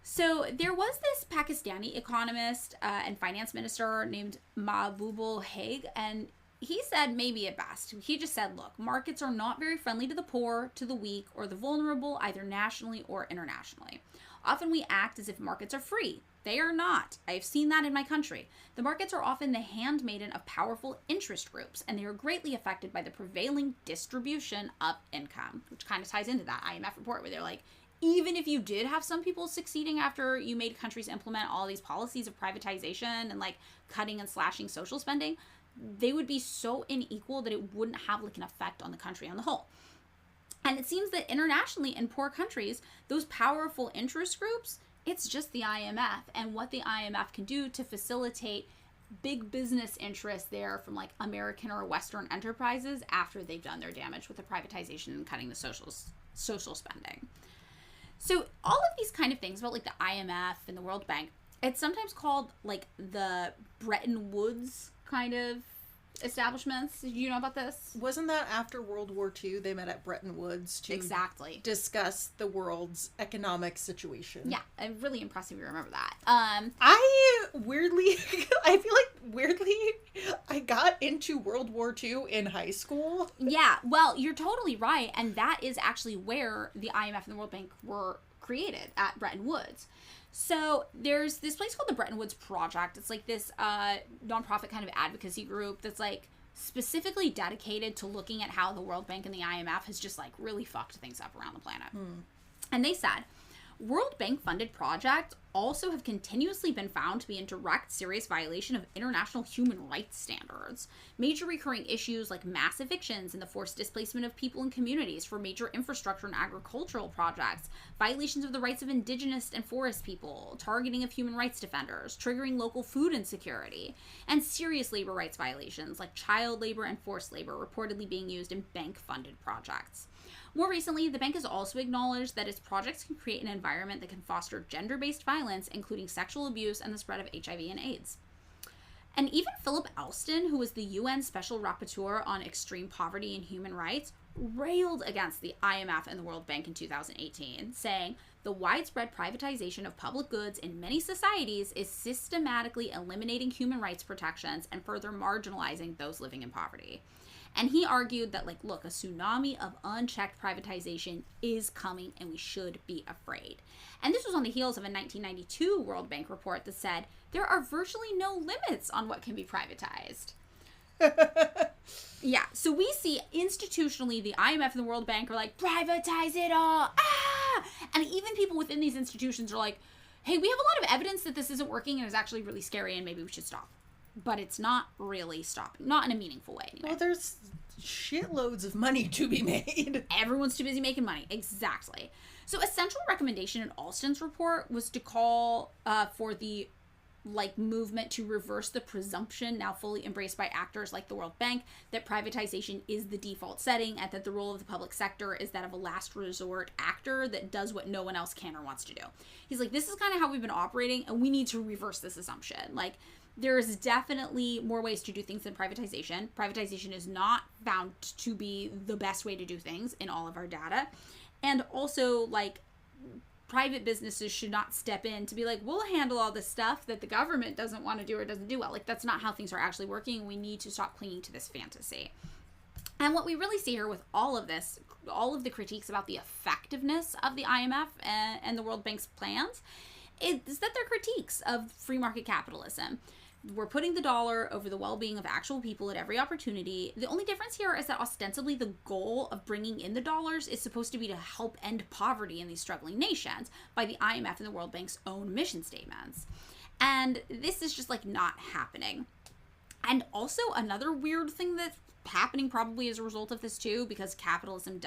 So there was this Pakistani economist and finance minister named Mahbubul Haig, and he said maybe at best. He just said, look, markets are not very friendly to the poor, to the weak, or the vulnerable, either nationally or internationally. Often we act as if markets are free. They are not. I've seen that in my country. The markets are often the handmaiden of powerful interest groups, and they are greatly affected by the prevailing distribution of income, which kind of ties into that IMF report where they're like, even if you did have some people succeeding after you made countries implement all these policies of privatization and like cutting and slashing social spending, they would be so unequal that it wouldn't have like an effect on the country on the whole. And it seems that internationally in poor countries, those powerful interest groups, it's just the IMF and what the IMF can do to facilitate big business interests there from like American or Western enterprises after they've done their damage with the privatization and cutting the social spending. So all of these kind of things about like the IMF and the World Bank, it's sometimes called like the Bretton Woods kind of establishments. Did you know about this? Wasn't that after World War II they met at Bretton Woods to exactly discuss the world's economic situation? Yeah, really impressive you remember that. I feel like weirdly I got into World War II in high school. Yeah, well, you're totally right, and that is actually where the IMF and the World Bank were created, at Bretton Woods. So there's this place called the Bretton Woods Project. It's like this nonprofit kind of advocacy group that's like specifically dedicated to looking at how the World Bank and the IMF has just like really fucked things up around the planet. And they said, World Bank funded projects also have continuously been found to be in direct serious violation of international human rights standards. Major recurring issues like mass evictions and the forced displacement of people and communities for major infrastructure and agricultural projects, violations of the rights of indigenous and forest people, targeting of human rights defenders, triggering local food insecurity, and serious labor rights violations like child labor and forced labor reportedly being used in bank-funded projects. More recently, the bank has also acknowledged that its projects can create an environment that can foster gender-based violence, including sexual abuse and the spread of HIV and AIDS. And even Philip Alston, who was the UN Special Rapporteur on Extreme Poverty and Human Rights, railed against the IMF and the World Bank in 2018, saying, the widespread privatization of public goods in many societies is systematically eliminating human rights protections and further marginalizing those living in poverty. And he argued that, like, look, a tsunami of unchecked privatization is coming and we should be afraid. And this was on the heels of a 1992 World Bank report that said there are virtually no limits on what can be privatized. Yeah, so we see institutionally the IMF and the World Bank are like, privatize it all! Ah! And even people within these institutions are like, hey, we have a lot of evidence that this isn't working and it's actually really scary and maybe we should stop. But it's not really stopping. Not in a meaningful way, anyway. Well, there's shitloads of money to be made. Everyone's too busy making money. Exactly. So a central recommendation in Alston's report was to call for the movement to reverse the presumption now fully embraced by actors like the World Bank that privatization is the default setting and that the role of the public sector is that of a last resort actor that does what no one else can or wants to do. He's like, this is kind of how we've been operating and we need to reverse this assumption. Like, there's definitely more ways to do things than privatization. Privatization is not found to be the best way to do things in all of our data. And also, like, private businesses should not step in to be like, we'll handle all this stuff that the government doesn't want to do or doesn't do well. Like, that's not how things are actually working. We need to stop clinging to this fantasy. And what we really see here with all of this, all of the critiques about the effectiveness of the IMF and the World Bank's plans, is that they're critiques of free market capitalism. We're putting the dollar over the well-being of actual people at every opportunity. The only difference here is that ostensibly the goal of bringing in the dollars is supposed to be to help end poverty in these struggling nations by the IMF and the World Bank's own mission statements. And this is just, like, not happening. And also another weird thing that's happening probably as a result of this too, because capitalism,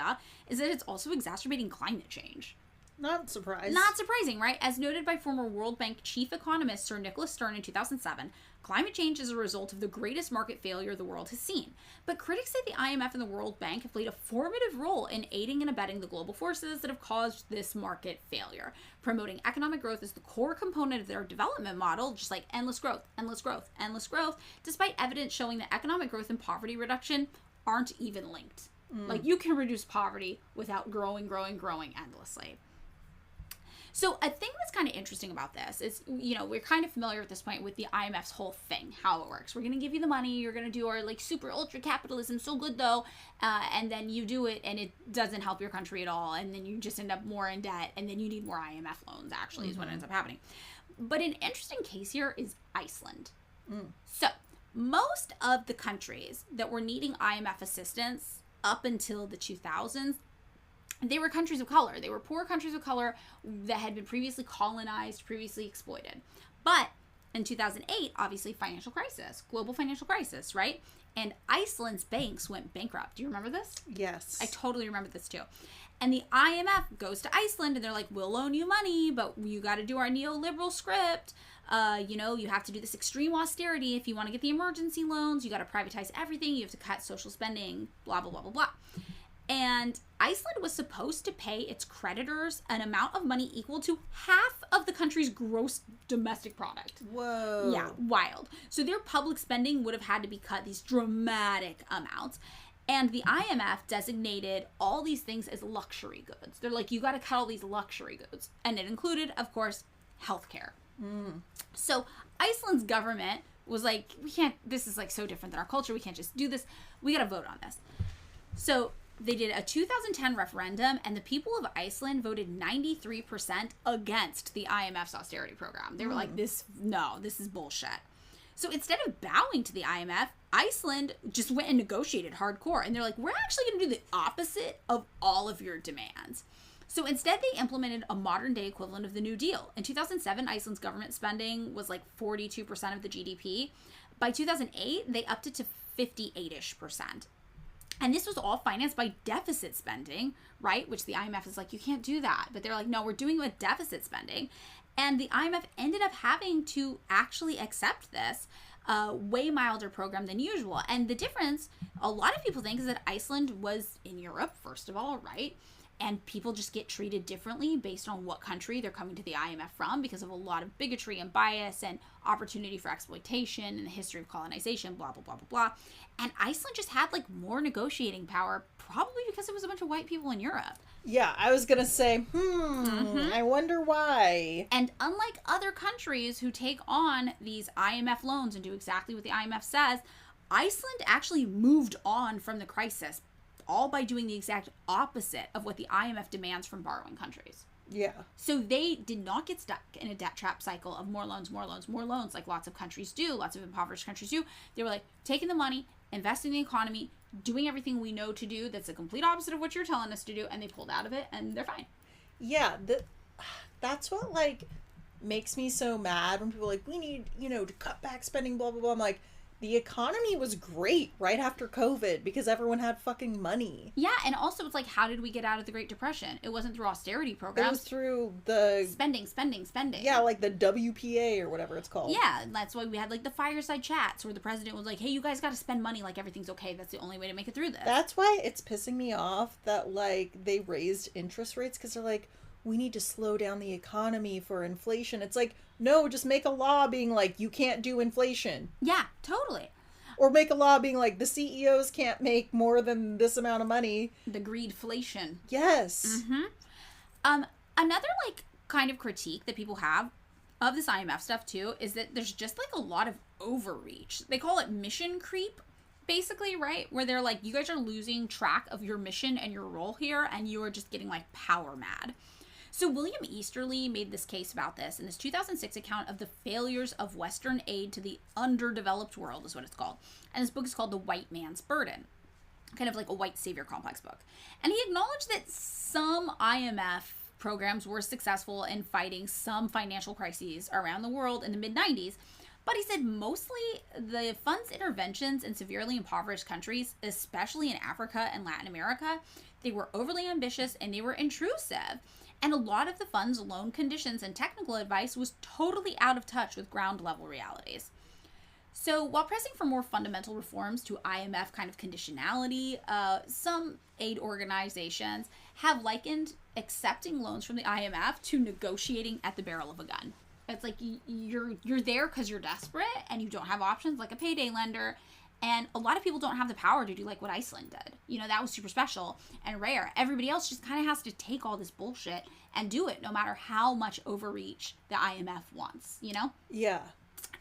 is that it's also exacerbating climate change. Not surprised. Not surprising, right? As noted by former World Bank chief economist Sir Nicholas Stern in 2007, climate change is a result of the greatest market failure the world has seen. But critics say the IMF and the World Bank have played a formative role in aiding and abetting the global forces that have caused this market failure. Promoting economic growth is the core component of their development model, just like endless growth, endless growth, endless growth, despite evidence showing that economic growth and poverty reduction aren't even linked. Like, you can reduce poverty without growing endlessly. So a thing that's kind of interesting about this is, you know, we're kind of familiar at this point with the IMF's whole thing, how it works. We're going to give you the money, you're going to do our, like, super ultra capitalism, so good though, and then you do it and it doesn't help your country at all, and then you just end up more in debt, and then you need more IMF loans, actually, is what ends up happening. But an interesting case here is Iceland. So most of the countries that were needing IMF assistance up until the 2000s, they were countries of color. They were poor countries of color that had been previously colonized, previously exploited. But in 2008, obviously, global financial crisis, right? And Iceland's banks went bankrupt. Do you remember this? Yes. I totally remember this too. And the IMF goes to Iceland and they're like, we'll loan you money, but you got to do our neoliberal script. You know, you have to do this extreme austerity if you want to get the emergency loans. You got to privatize everything. You have to cut social spending, blah, blah, blah, blah, blah. And Iceland was supposed to pay its creditors an amount of money equal to half of the country's gross domestic product. Whoa. Yeah, wild. So their public spending would have had to be cut these dramatic amounts. And the IMF designated all these things as luxury goods. They're like, you got to cut all these luxury goods. And it included, of course, healthcare. So Iceland's government was like, this is like so different than our culture. We can't just do this. We got to vote on this. So they did a 2010 referendum, and the people of Iceland voted 93% against the IMF's austerity program. They were like, this is bullshit. So instead of bowing to the IMF, Iceland just went and negotiated hardcore. And they're like, we're actually going to do the opposite of all of your demands. So instead, they implemented a modern-day equivalent of the New Deal. In 2007, Iceland's government spending was like 42% of the GDP. By 2008, they upped it to 58-ish%. And this was all financed by deficit spending, right? Which the IMF is like, you can't do that. But they're like, no, we're doing it with deficit spending. And the IMF ended up having to actually accept this way milder program than usual. And the difference, a lot of people think, is that Iceland was in Europe, first of all, right? And people just get treated differently based on what country they're coming to the IMF from, because of a lot of bigotry and bias and opportunity for exploitation and the history of colonization, blah, blah, blah, blah, blah. And Iceland just had like more negotiating power, probably because it was a bunch of white people in Europe. Yeah, I was going to say, I wonder why. And unlike other countries who take on these IMF loans and do exactly what the IMF says, Iceland actually moved on from the crisis, all by doing the exact opposite of what the IMF demands from borrowing countries. Yeah. So they did not get stuck in a debt trap cycle of more loans, like lots of countries do, lots of impoverished countries do. They were like, taking the money, investing in the economy, doing everything we know to do that's the complete opposite of what you're telling us to do, and they pulled out of it, and they're fine. Yeah, that's what, like, makes me so mad when people are like, we need, to cut back spending, blah, blah, blah. I'm like, the economy was great right after COVID because everyone had fucking money. Yeah, and also it's like, how did we get out of the Great Depression? It wasn't through austerity programs. It was through the... Spending. Yeah, like the WPA or whatever it's called. Yeah, that's why we had like the fireside chats where the president was like, hey, you guys got to spend money like everything's okay. That's the only way to make it through this. That's why it's pissing me off that, like, they raised interest rates because they're like, we need to slow down the economy for inflation. It's like, no, just make a law being like, you can't do inflation. Yeah, totally. Or make a law being like, the CEOs can't make more than this amount of money. The greedflation. Yes. Another, like, kind of critique that people have of this IMF stuff, too, is that there's just, like, a lot of overreach. They call it mission creep, basically, right? Where they're like, you guys are losing track of your mission and your role here, and you are just getting, like, power mad. So William Easterly made this case about this in his 2006 account of the failures of Western aid to the underdeveloped world, is what it's called. And his book is called The White Man's Burden, kind of like a white savior complex book. And he acknowledged that some IMF programs were successful in fighting some financial crises around the world in the mid-90s, but he said mostly the fund's interventions in severely impoverished countries, especially in Africa and Latin America, they were overly ambitious and they were intrusive. And a lot of the fund's loan conditions and technical advice was totally out of touch with ground level realities. So while pressing for more fundamental reforms to IMF kind of conditionality, some aid organizations have likened accepting loans from the IMF to negotiating at the barrel of a gun. It's like you're there because you're desperate and you don't have options, like a payday lender. And a lot of people don't have the power to do like what Iceland did. You know, that was super special and rare. Everybody else just kind of has to take all this bullshit and do it, no matter how much overreach the IMF wants, you know? Yeah.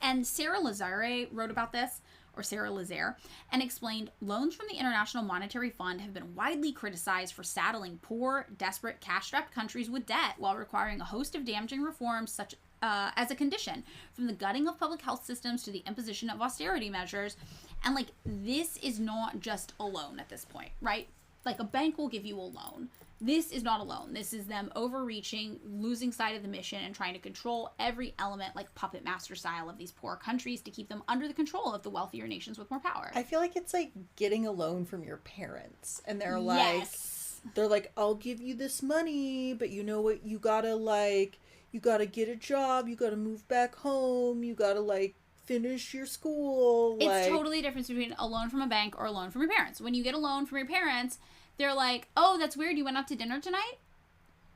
And Sarah Lazare wrote about this, or Sarah Lazare, and explained loans from the International Monetary Fund have been widely criticized for saddling poor, desperate, cash-strapped countries with debt while requiring a host of damaging reforms such as a condition, from the gutting of public health systems to the imposition of austerity measures. And, like, this is not just a loan at this point, right? Like, a bank will give you a loan. This is not a loan. This is them overreaching, losing sight of the mission, and trying to control every element, like puppet master style, of these poor countries to keep them under the control of the wealthier nations with more power. I feel like it's like getting a loan from your parents. And they're like, yes. They're like, I'll give you this money, but you know what? You gotta get a job. You gotta move back home. You gotta, like, finish your school. It's like, totally different between a loan from a bank or a loan from your parents. When you get a loan from your parents, they're like, oh, that's weird. You went out to dinner tonight?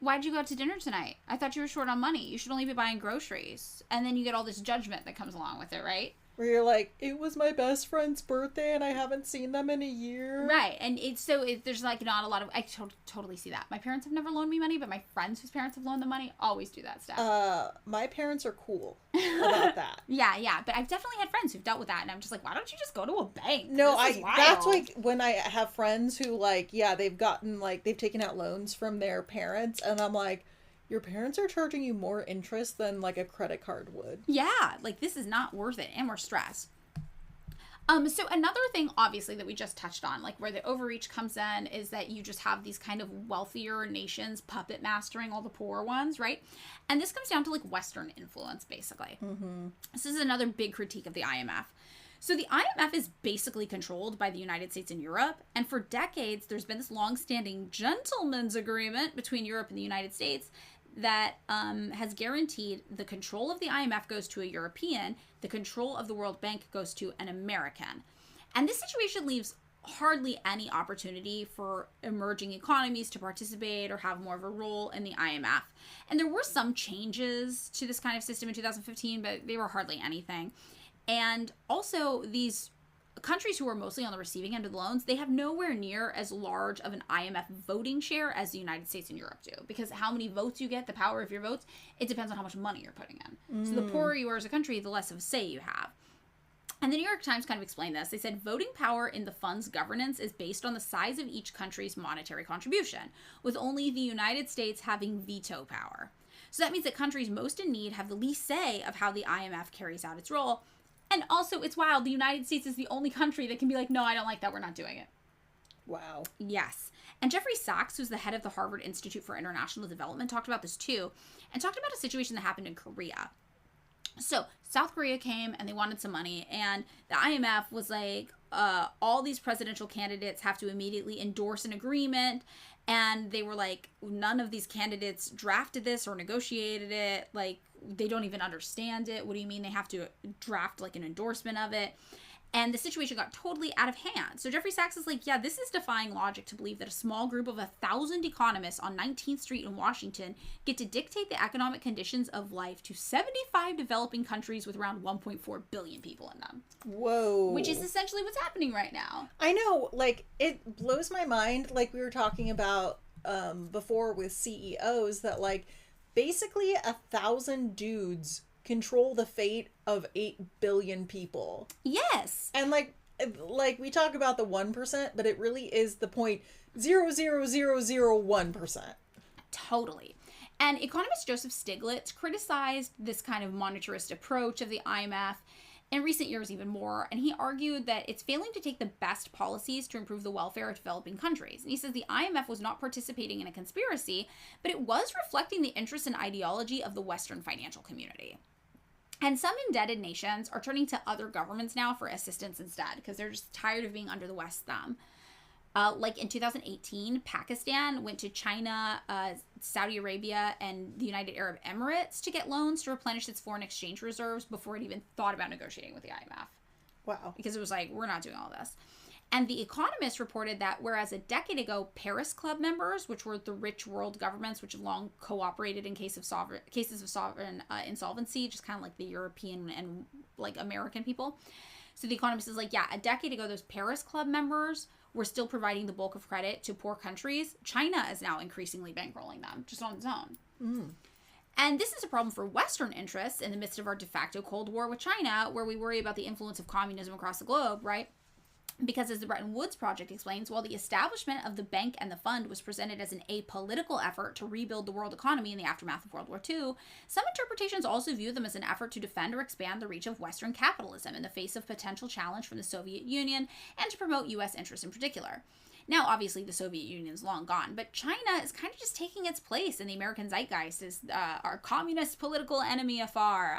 Why'd you go out to dinner tonight? I thought you were short on money. You should only be buying groceries. And then you get all this judgment that comes along with it, right? Where you're like, it was my best friend's birthday and I haven't seen them in a year. Right. And there's like not a lot of, I totally see that. My parents have never loaned me money, but my friends whose parents have loaned them money always do that stuff. My parents are cool about that. Yeah. But I've definitely had friends who've dealt with that. And I'm just like, why don't you just go to a bank? No, that's like when I have friends who, like, yeah, they've taken out loans from their parents. And I'm like, your parents are charging you more interest than, like, a credit card would. Yeah, like, this is not worth it, and we're stressed. So another thing, obviously, that we just touched on, like, where the overreach comes in, is that you just have these kind of wealthier nations puppet mastering all the poor ones, right? And this comes down to, like, Western influence, basically. Mm-hmm. This is another big critique of the IMF. So the IMF is basically controlled by the United States and Europe, and for decades, there's been this long-standing gentleman's agreement between Europe and the United States that has guaranteed the control of the IMF goes to a European, the control of the World Bank goes to an American. And this situation leaves hardly any opportunity for emerging economies to participate or have more of a role in the IMF. And there were some changes to this kind of system in 2015, but they were hardly anything. And also, these countries who are mostly on the receiving end of the loans, they have nowhere near as large of an IMF voting share as the United States and Europe do. Because how many votes you get, the power of your votes, it depends on how much money you're putting in. So the poorer you are as a country, the less of a say you have. And the New York Times kind of explained this. They said voting power in the fund's governance is based on the size of each country's monetary contribution, with only the United States having veto power. So that means that countries most in need have the least say of how the IMF carries out its role. And also, it's wild, the United States is the only country that can be like, no, I don't like that, we're not doing it. Wow. Yes. And Jeffrey Sachs, who's the head of the Harvard Institute for International Development, talked about this too, and talked about a situation that happened in Korea. So, South Korea came and they wanted some money, and the IMF was like, all these presidential candidates have to immediately endorse an agreement, and they were like, none of these candidates drafted this or negotiated it, like, they don't even understand it. What do you mean they have to draft, like, an endorsement of it? And the situation got totally out of hand. So Jeffrey Sachs is like, yeah, this is defying logic to believe that a small group of 1,000 economists on 19th Street in Washington get to dictate the economic conditions of life to 75 developing countries with around 1.4 billion people in them. Whoa. Which is essentially what's happening right now. I know, like, it blows my mind, like we were talking about before with CEOs, that, like, basically 1,000 dudes control the fate of 8 billion people. Yes. And like we talk about the 1%, but it really is the 0.00001%. Totally. And economist Joseph Stiglitz criticized this kind of monetarist approach of the IMF in recent years even more, and he argued that it's failing to take the best policies to improve the welfare of developing countries. And he says the IMF was not participating in a conspiracy, but it was reflecting the interests and ideology of the Western financial community. And some indebted nations are turning to other governments now for assistance instead, because they're just tired of being under the West thumb. Like in 2018, Pakistan went to China, Saudi Arabia, and the United Arab Emirates to get loans to replenish its foreign exchange reserves before it even thought about negotiating with the IMF. Wow. Because it was like, we're not doing all this. And The Economist reported that whereas a decade ago, Paris Club members, which were the rich world governments, which have long cooperated in cases of sovereign insolvency, just kind of like the European and like American people. So The Economist is like, yeah, a decade ago, those Paris Club members were still providing the bulk of credit to poor countries. China is now increasingly bankrolling them just on its own. Mm. And this is a problem for Western interests in the midst of our de facto Cold War with China, where we worry about the influence of communism across the globe, right? Because as the Bretton Woods Project explains, while the establishment of the bank and the fund was presented as an apolitical effort to rebuild the world economy in the aftermath of World War II, some interpretations also view them as an effort to defend or expand the reach of Western capitalism in the face of potential challenge from the Soviet Union and to promote U.S. interests in particular. Now, obviously, the Soviet Union is long gone, but China is kind of just taking its place in the American zeitgeist as our communist political enemy afar.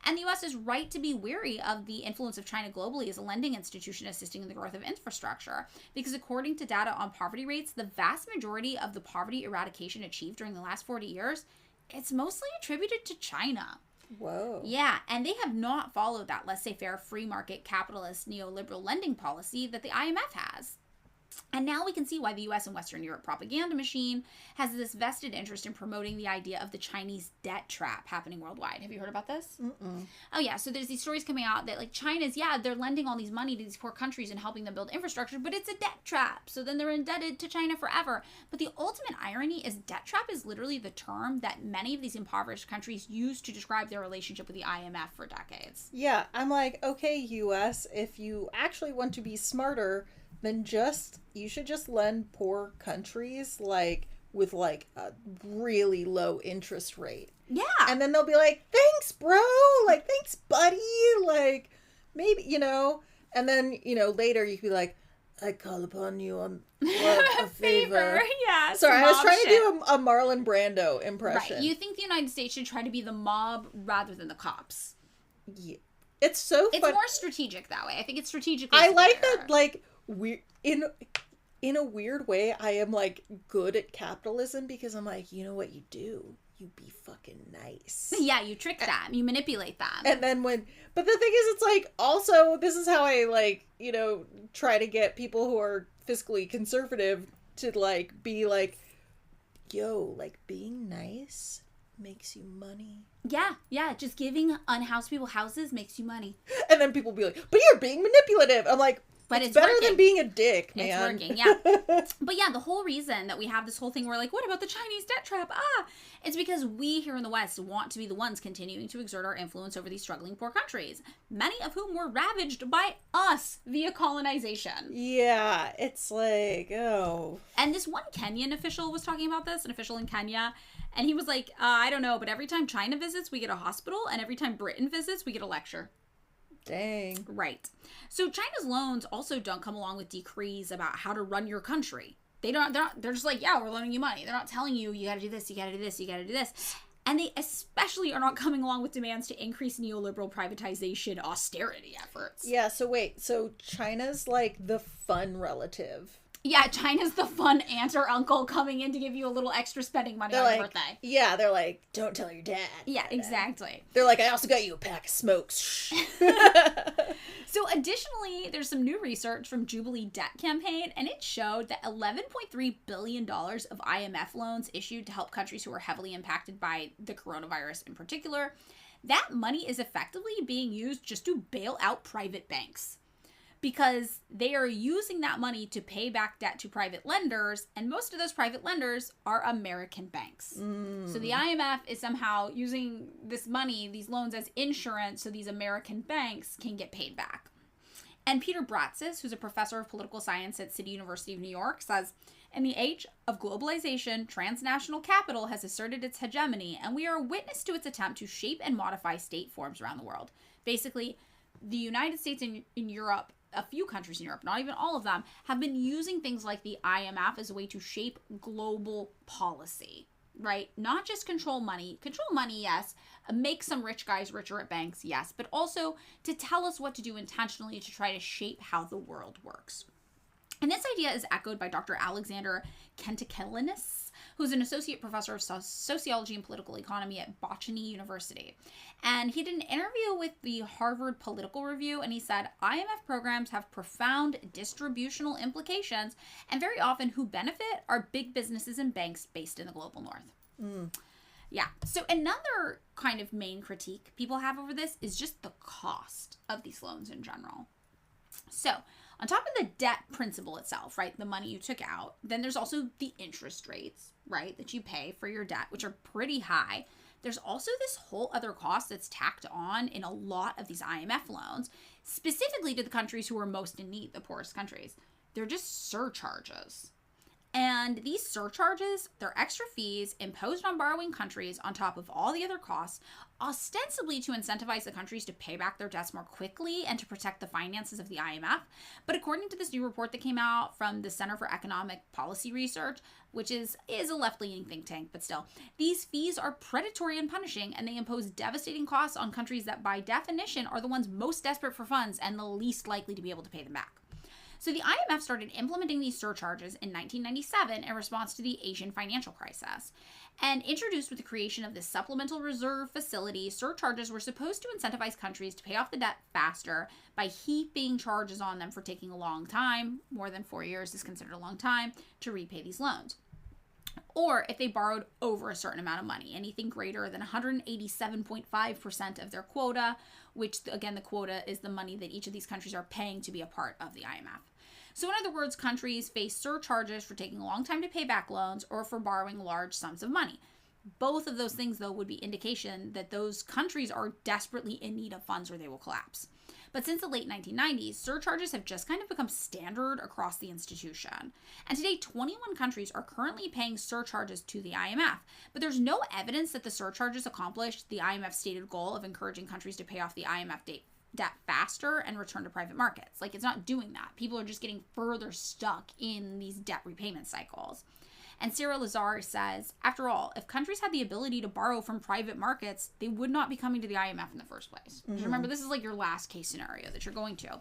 And the U.S. is right to be wary of the influence of China globally as a lending institution assisting in the growth of infrastructure, because according to data on poverty rates, the vast majority of the poverty eradication achieved during the last 40 years, it's mostly attributed to China. Whoa. Yeah, and they have not followed that laissez-faire free market capitalist neoliberal lending policy that the IMF has. And now we can see why the U.S. and Western Europe propaganda machine has this vested interest in promoting the idea of the Chinese debt trap happening worldwide. Have you heard about this? Mm-mm. Oh, yeah. So there's these stories coming out that, like, China's, yeah, they're lending all these money to these poor countries and helping them build infrastructure, but it's a debt trap. So then they're indebted to China forever. But the ultimate irony is debt trap is literally the term that many of these impoverished countries use to describe their relationship with the IMF for decades. Yeah, I'm like, okay, U.S., if you actually want to be smarter, then you should just lend poor countries with a really low interest rate. Yeah. And then they'll be like, thanks, bro. Like, thanks, buddy. Like, maybe, and then, later you can be like, I call upon you on a favor. Yeah. Sorry, I was trying to do a Marlon Brando impression. Right. You think the United States should try to be the mob rather than the cops. Yeah. It's so fun. It's more strategic that way. I think it's strategically I like superior. that, like, in a weird way, I am like good at capitalism because I'm like, you know what you do? You be fucking nice. Yeah, you trick them. You manipulate them. And then but the thing is, it's like, also, this is how I like, try to get people who are fiscally conservative to like, be like, yo, like being nice makes you money. Yeah, just giving unhoused people houses makes you money. And then people be like, but you're being manipulative. I'm like, but it's better working. than being a dick, man. It's working, yeah. But yeah, the whole reason that we have this whole thing where like, what about the Chinese debt trap? It's because we here in the West want to be the ones continuing to exert our influence over these struggling poor countries, many of whom were ravaged by us via colonization. Yeah, it's like, oh. And this one Kenyan official was talking about this, an official in Kenya, and he was like, I don't know, but every time China visits, we get a hospital, and every time Britain visits, we get a lecture. Dang. Right. So China's loans also don't come along with decrees about how to run your country. They're just like, yeah, we're loaning you money. They're not telling you, you gotta do this, you gotta do this, you gotta do this. And they especially are not coming along with demands to increase neoliberal privatization austerity efforts. Yeah, so wait, so China's like the fun relative. Yeah, China's the fun aunt or uncle coming in to give you a little extra spending money on your birthday. Yeah, they're like, don't tell your dad. Yeah, exactly. They're like, I also got you a pack of smokes. So additionally, there's some new research from Jubilee Debt Campaign, and it showed that $11.3 billion of IMF loans issued to help countries who are heavily impacted by the coronavirus in particular, that money is effectively being used just to bail out private banks. Because they are using that money to pay back debt to private lenders, and most of those private lenders are American banks. So the IMF is somehow using this money, these loans, as insurance so these American banks can get paid back. And Peter Bratzis, who's a professor of political science at City University of New York, says, in the age of globalization, transnational capital has asserted its hegemony, and we are a witness to its attempt to shape and modify state forms around the world. Basically, the United States and in Europe, a few countries in Europe, not even all of them, have been using things like the IMF as a way to shape global policy, right? Not just control money, yes, make some rich guys richer at banks, yes, but also to tell us what to do intentionally to try to shape how the world works. And this idea is echoed by Dr. Alexander Kentikelenis, who's an associate professor of sociology and political economy at Bocconi University. And he did an interview with the Harvard Political Review, and he said, IMF programs have profound distributional implications, and very often who benefit are big businesses and banks based in the global north. Yeah. So another kind of main critique people have over this is just the cost of these loans in general. So on top of the debt principal itself, right, the money you took out, then there's also the interest rates, right, that you pay for your debt, which are pretty high. There's also this whole other cost that's tacked on in a lot of these IMF loans, specifically to the countries who are most in need, the poorest countries. They're just surcharges. And these surcharges, they're extra fees imposed on borrowing countries on top of all the other costs, ostensibly to incentivize the countries to pay back their debts more quickly and to protect the finances of the IMF. But according to this new report that came out from the Center for Economic Policy Research, which is a left-leaning think tank, but still, these fees are predatory and punishing, and they impose devastating costs on countries that by definition are the ones most desperate for funds and the least likely to be able to pay them back. So the IMF started implementing these surcharges in 1997 in response to the Asian financial crisis. And introduced with the creation of this supplemental reserve facility, surcharges were supposed to incentivize countries to pay off the debt faster by heaping charges on them for taking a long time, more than 4 years is considered a long time, to repay these loans. Or if they borrowed over a certain amount of money, anything greater than 187.5% of their quota, which again, the quota is the money that each of these countries are paying to be a part of the IMF. So in other words, countries face surcharges for taking a long time to pay back loans or for borrowing large sums of money. Both of those things, though, would be indication that those countries are desperately in need of funds or they will collapse. But since the late 1990s, surcharges have just kind of become standard across the institution. And today, 21 countries are currently paying surcharges to the IMF. But there's no evidence that the surcharges accomplished the IMF's stated goal of encouraging countries to pay off the IMF debt faster and return to private markets. Like, it's not doing that. People are just getting further stuck in these debt repayment cycles. And Sarah Lazar says, after all, if countries had the ability to borrow from private markets, they would not be coming to the IMF in the first place. Mm-hmm. Remember, this is like your last case scenario that you're going to.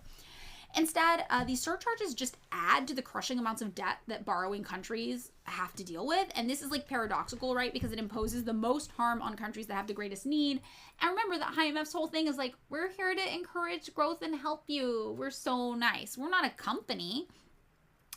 Instead, these surcharges just add to the crushing amounts of debt that borrowing countries have to deal with. And this is like paradoxical, right? Because it imposes the most harm on countries that have the greatest need. And remember that IMF's whole thing is like, we're here to encourage growth and help you. We're so nice. We're not a company.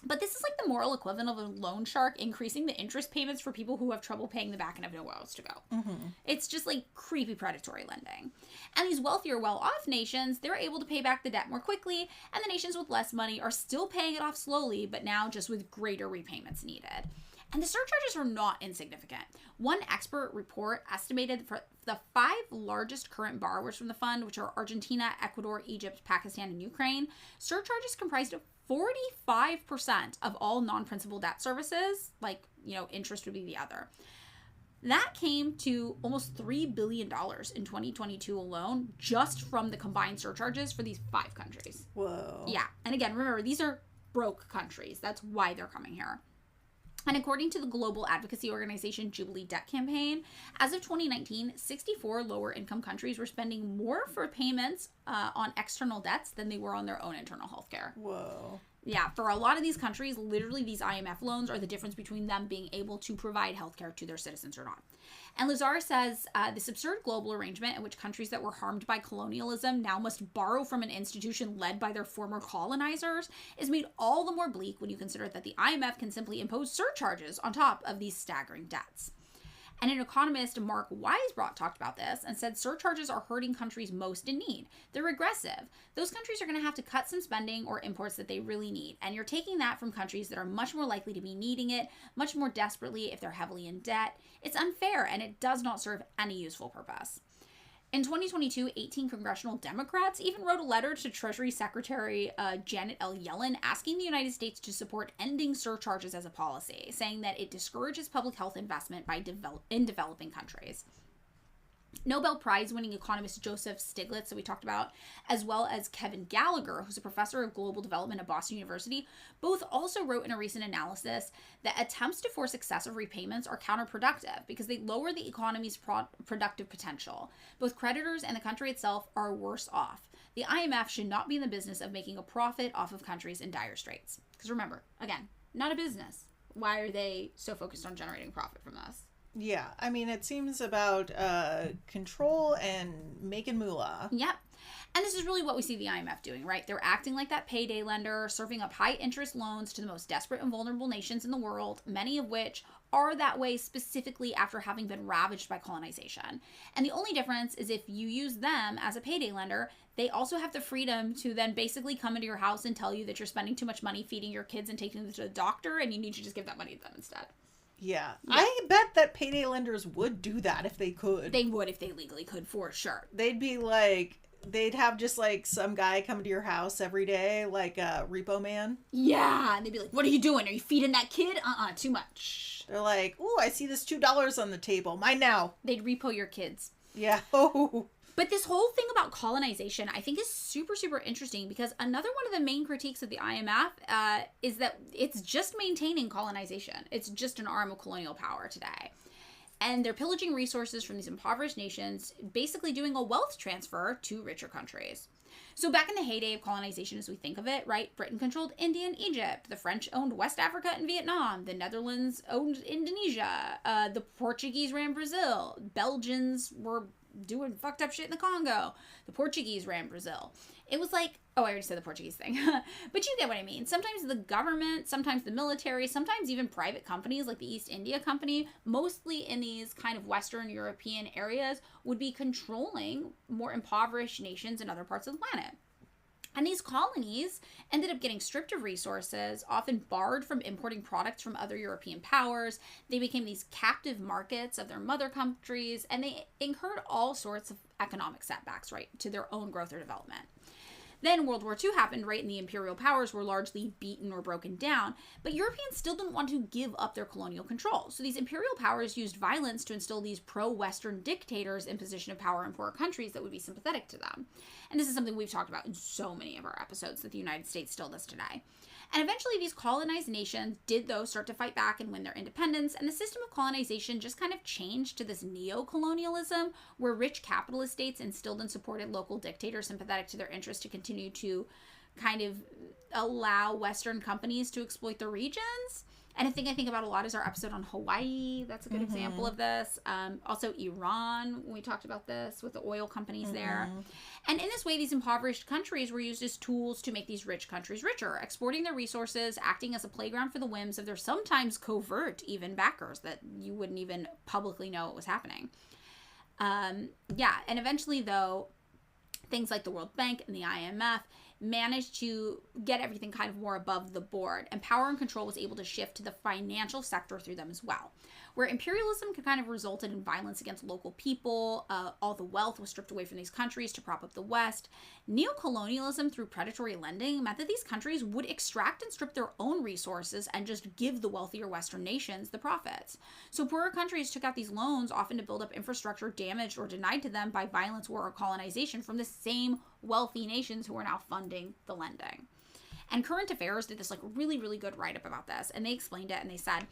But this is like the moral equivalent of a loan shark increasing the interest payments for people who have trouble paying them back and have nowhere else to go. Mm-hmm. It's just like creepy predatory lending. And these wealthier, well-off nations, they're able to pay back the debt more quickly, and the nations with less money are still paying it off slowly, but now just with greater repayments needed. And the surcharges are not insignificant. One expert report estimated for the 5 largest current borrowers from the fund, which are Argentina, Ecuador, Egypt, Pakistan, and Ukraine, surcharges comprised of 45% of all non-principal debt services, like, interest would be the other. That came to almost $3 billion in 2022 alone, just from the combined surcharges for these 5 countries. Whoa. Yeah. And again, remember, these are broke countries. That's why they're coming here. And according to the global advocacy organization Jubilee Debt Campaign, as of 2019, 64 lower income countries were spending more for payments on external debts than they were on their own internal healthcare. Whoa. Yeah, for a lot of these countries, literally these IMF loans are the difference between them being able to provide healthcare to their citizens or not. And Lazar says this absurd global arrangement in which countries that were harmed by colonialism now must borrow from an institution led by their former colonizers is made all the more bleak when you consider that the IMF can simply impose surcharges on top of these staggering debts. And an economist, Mark Weisbrot, talked about this and said surcharges are hurting countries most in need. They're regressive. Those countries are going to have to cut some spending or imports that they really need. And you're taking that from countries that are much more likely to be needing it, much more desperately if they're heavily in debt. It's unfair and it does not serve any useful purpose. In 2022, 18 congressional Democrats even wrote a letter to Treasury Secretary Janet L. Yellen asking the United States to support ending surcharges as a policy, saying that it discourages public health investment in developing countries. Nobel Prize-winning economist Joseph Stiglitz, that we talked about, as well as Kevin Gallagher, who's a professor of global development at Boston University, both also wrote in a recent analysis that attempts to force excessive repayments are counterproductive because they lower the economy's productive potential. Both creditors and the country itself are worse off. The IMF should not be in the business of making a profit off of countries in dire straits. Because remember, again, not a business. Why are they so focused on generating profit from this? Yeah, I mean, it seems about control and making moolah. Yep. And this is really what we see the IMF doing, right? They're acting like that payday lender, serving up high interest loans to the most desperate and vulnerable nations in the world, many of which are that way specifically after having been ravaged by colonization. And the only difference is if you use them as a payday lender, they also have the freedom to then basically come into your house and tell you that you're spending too much money feeding your kids and taking them to the doctor, and you need to just give that money to them instead. Yeah. I bet that payday lenders would do that if they could. They would if they legally could, for sure. They'd be like, they'd have just like some guy come to your house every day, like a repo man. Yeah. And they'd be like, what are you doing? Are you feeding that kid? Too much. They're like, ooh, I see this $2 on the table. Mine now. They'd repo your kids. Yeah. Oh. But this whole thing about colonization, I think, is super, super interesting because another one of the main critiques of the IMF is that it's just maintaining colonization. It's just an arm of colonial power today. And they're pillaging resources from these impoverished nations, basically doing a wealth transfer to richer countries. So back in the heyday of colonization, as we think of it, right, Britain controlled India and Egypt. The French owned West Africa and Vietnam. The Netherlands owned Indonesia. The Portuguese ran Brazil. Belgians were doing fucked up shit in the Congo. The Portuguese ran Brazil. It was like, oh, I already said the Portuguese thing. But you get what I mean. Sometimes the government, sometimes the military, sometimes even private companies like the East India Company, mostly in these kind of Western European areas, would be controlling more impoverished nations in other parts of the planet. And these colonies ended up getting stripped of resources, often barred from importing products from other European powers. They became these captive markets of their mother countries, and they incurred all sorts of economic setbacks, right, to their own growth or development. Then World War II happened, right, and the imperial powers were largely beaten or broken down, but Europeans still didn't want to give up their colonial control. So these imperial powers used violence to instill these pro-Western dictators in position of power in poorer countries that would be sympathetic to them. And this is something we've talked about in so many of our episodes that the United States still does today. And eventually these colonized nations did, though, start to fight back and win their independence, and the system of colonization just kind of changed to this neo-colonialism where rich capitalist states instilled and supported local dictators sympathetic to their interests to continue to kind of allow Western companies to exploit the regions. And a thing I think about a lot is our episode on Hawaii. That's a good example of this. Also Iran, when we talked about this with the oil companies there. And in this way, these impoverished countries were used as tools to make these rich countries richer, exporting their resources, acting as a playground for the whims of their sometimes covert even backers that you wouldn't even publicly know it was happening. And eventually, though, things like the World Bank and the IMF managed to get everything kind of more above the board, and power and control was able to shift to the financial sector through them as well. Where imperialism could kind of resulted in violence against local people, all the wealth was stripped away from these countries to prop up the West. Neocolonialism through predatory lending meant that these countries would extract and strip their own resources and just give the wealthier Western nations the profits. So poorer countries took out these loans, often to build up infrastructure damaged or denied to them by violence, war, or colonization from the same wealthy nations who were now funding the lending. And Current Affairs did this like really, really good write-up about this, and they explained it, and they said,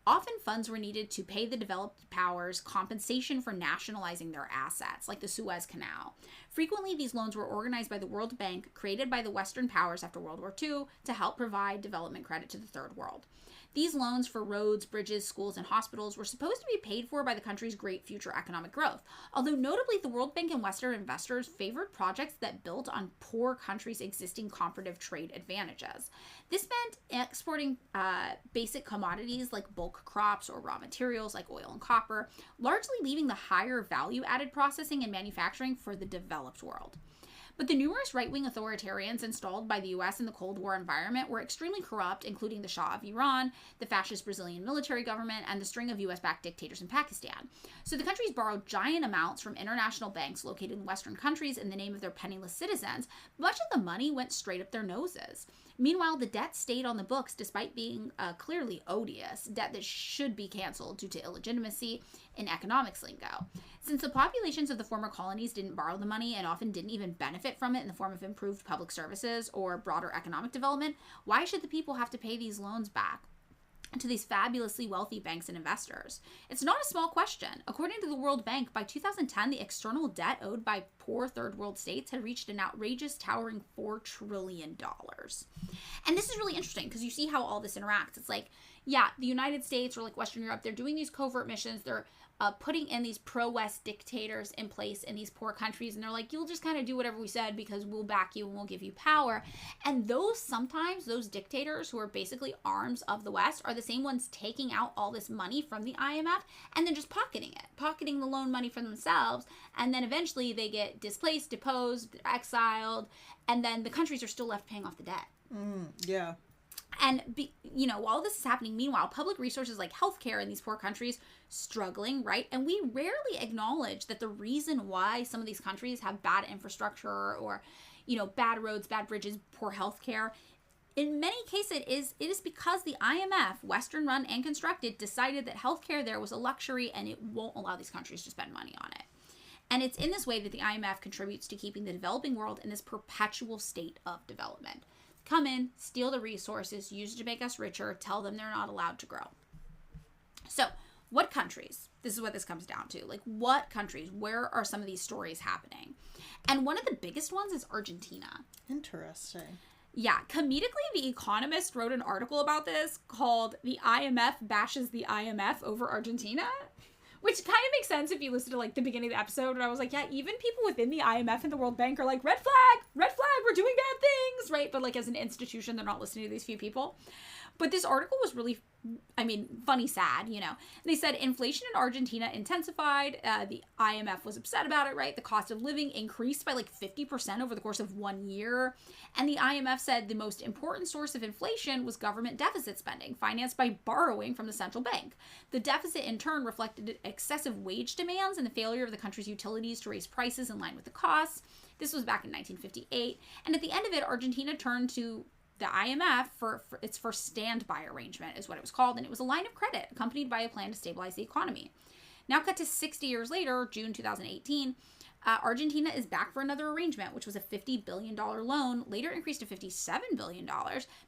often funds were needed to pay the developed powers compensation for nationalizing their assets, like the Suez Canal. Frequently, these loans were organized by the World Bank, created by the Western powers after World War II, to help provide development credit to the Third World. These loans for roads, bridges, schools, and hospitals were supposed to be paid for by the country's great future economic growth, although notably the World Bank and Western investors favored projects that built on poor countries' existing comparative trade advantages. This meant exporting basic commodities like bulk crops or raw materials like oil and copper, largely leaving the higher value-added processing and manufacturing for the developed world. But the numerous right-wing authoritarians installed by the U.S. in the Cold War environment were extremely corrupt, including the Shah of Iran, the fascist Brazilian military government, and the string of U.S.-backed dictators in Pakistan. So the countries borrowed giant amounts from international banks located in Western countries in the name of their penniless citizens. Much of the money went straight up their noses. Meanwhile, the debt stayed on the books despite being clearly odious, debt that should be canceled due to illegitimacy in economics lingo. Since the populations of the former colonies didn't borrow the money and often didn't even benefit from it in the form of improved public services or broader economic development, why should the people have to pay these loans back to these fabulously wealthy banks and investors? It's not a small question. According to the World Bank, by 2010, the external debt owed by poor third world states had reached an outrageous, towering $4 trillion. And this is really interesting because you see how all this interacts. It's like, yeah, the United States or like Western Europe, they're doing these covert missions. They're putting in these pro-West dictators in place in these poor countries. And they're like, you'll just kind of do whatever we said because we'll back you and we'll give you power. And sometimes those dictators who are basically arms of the West are the same ones taking out all this money from the IMF and then just pocketing the loan money for themselves. And then eventually they get displaced, deposed, exiled, and then the countries are still left paying off the debt. Yeah. And, while this is happening, meanwhile, public resources like healthcare in these poor countries struggling, right? And we rarely acknowledge that the reason why some of these countries have bad infrastructure or, bad roads, bad bridges, poor healthcare, in many cases it is because the IMF, Western run and constructed, decided that healthcare there was a luxury and it won't allow these countries to spend money on it. And it's in this way that the IMF contributes to keeping the developing world in this perpetual state of development. Come in, steal the resources, use it to make us richer, tell them they're not allowed to grow. So, what countries? This is what this comes down to. Like, what countries? Where are some of these stories happening? And one of the biggest ones is Argentina. Interesting. Yeah, comedically, The Economist wrote an article about this called "The IMF Bashes the IMF Over Argentina," which kind of makes sense if you listen to, like, the beginning of the episode, and I was like, yeah, even people within the IMF and the World Bank are like, red flag, we're doing bad things, right? But, like, as an institution, they're not listening to these few people. But this article was really, funny, sad, They said inflation in Argentina intensified. The IMF was upset about it, right? The cost of living increased by, 50% over the course of 1 year. And the IMF said the most important source of inflation was government deficit spending, financed by borrowing from the central bank. The deficit, in turn, reflected excessive wage demands and the failure of the country's utilities to raise prices in line with the costs. This was back in 1958. And at the end of it, Argentina turned to the IMF for its first standby arrangement, is what it was called, and it was a line of credit accompanied by a plan to stabilize the economy. Now cut to 60 years later, June 2018, Argentina is back for another arrangement, which was a $50 billion loan, later increased to $57 billion,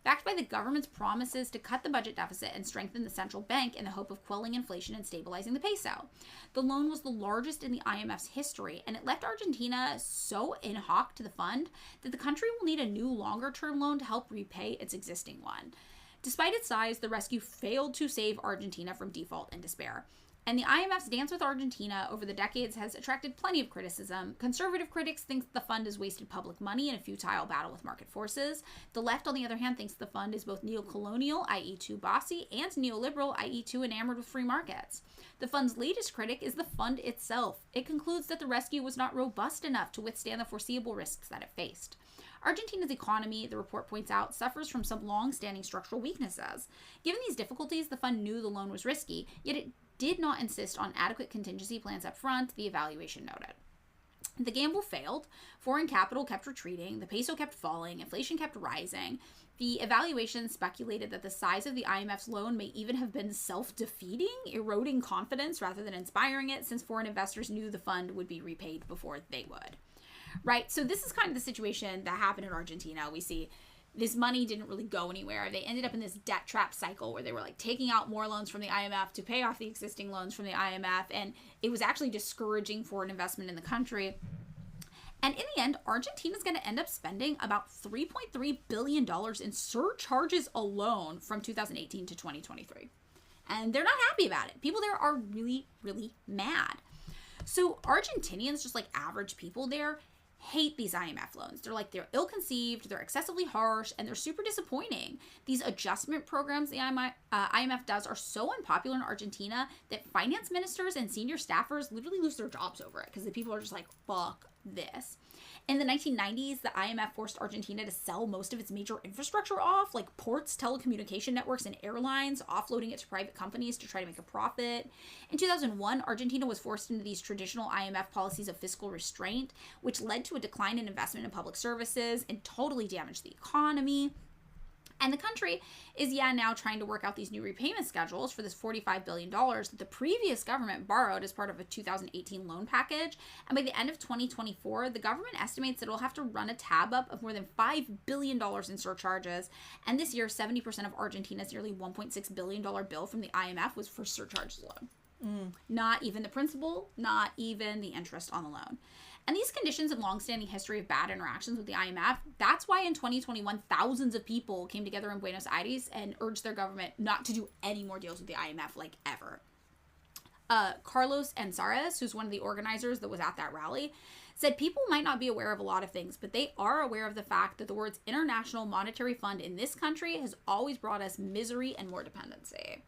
backed by the government's promises to cut the budget deficit and strengthen the central bank in the hope of quelling inflation and stabilizing the peso. The loan was the largest in the IMF's history, and it left Argentina so in hock to the fund that the country will need a new longer-term loan to help repay its existing one. Despite its size, the rescue failed to save Argentina from default and despair. And the IMF's dance with Argentina over the decades has attracted plenty of criticism. Conservative critics think the fund has wasted public money in a futile battle with market forces. The left, on the other hand, thinks the fund is both neo-colonial, i.e. too bossy, and neoliberal, i.e. too enamored with free markets. The fund's latest critic is the fund itself. It concludes that the rescue was not robust enough to withstand the foreseeable risks that it faced. Argentina's economy, the report points out, suffers from some long-standing structural weaknesses. Given these difficulties, the fund knew the loan was risky, yet it did not insist on adequate contingency plans up front, the evaluation noted. The gamble failed. Foreign capital kept retreating. The peso kept falling. Inflation kept rising. The evaluation speculated that the size of the IMF's loan may even have been self-defeating, eroding confidence rather than inspiring it, since foreign investors knew the fund would be repaid before they would. Right? So this is kind of the situation that happened in Argentina. We see this money didn't really go anywhere. They ended up in this debt trap cycle where they were taking out more loans from the IMF to pay off the existing loans from the IMF. And it was actually discouraging foreign investment in the country. And in the end, Argentina is going to end up spending about $3.3 billion in surcharges alone from 2018 to 2023. And they're not happy about it. People there are really, really mad. So Argentinians, just like average people there, hate these IMF loans. They're ill-conceived, they're excessively harsh, and they're super disappointing. These adjustment programs the IMF does are so unpopular in Argentina that finance ministers and senior staffers literally lose their jobs over it because the people are just like, fuck this. In the 1990s, the IMF forced Argentina to sell most of its major infrastructure off, like ports, telecommunication networks, and airlines, offloading it to private companies to try to make a profit. In 2001, Argentina was forced into these traditional IMF policies of fiscal restraint, which led to a decline in investment in public services and totally damaged the economy. And the country is, now trying to work out these new repayment schedules for this $45 billion that the previous government borrowed as part of a 2018 loan package. And by the end of 2024, the government estimates that it'll have to run a tab up of more than $5 billion in surcharges. And this year, 70% of Argentina's nearly $1.6 billion bill from the IMF was for surcharges alone. Not even the principal, not even the interest on the loan. And these conditions and longstanding history of bad interactions with the IMF, that's why in 2021, thousands of people came together in Buenos Aires and urged their government not to do any more deals with the IMF, like ever. Carlos Ancares, who's one of the organizers that was at that rally, said people might not be aware of a lot of things, but they are aware of the fact that the words International Monetary Fund in this country has always brought us misery and more dependency.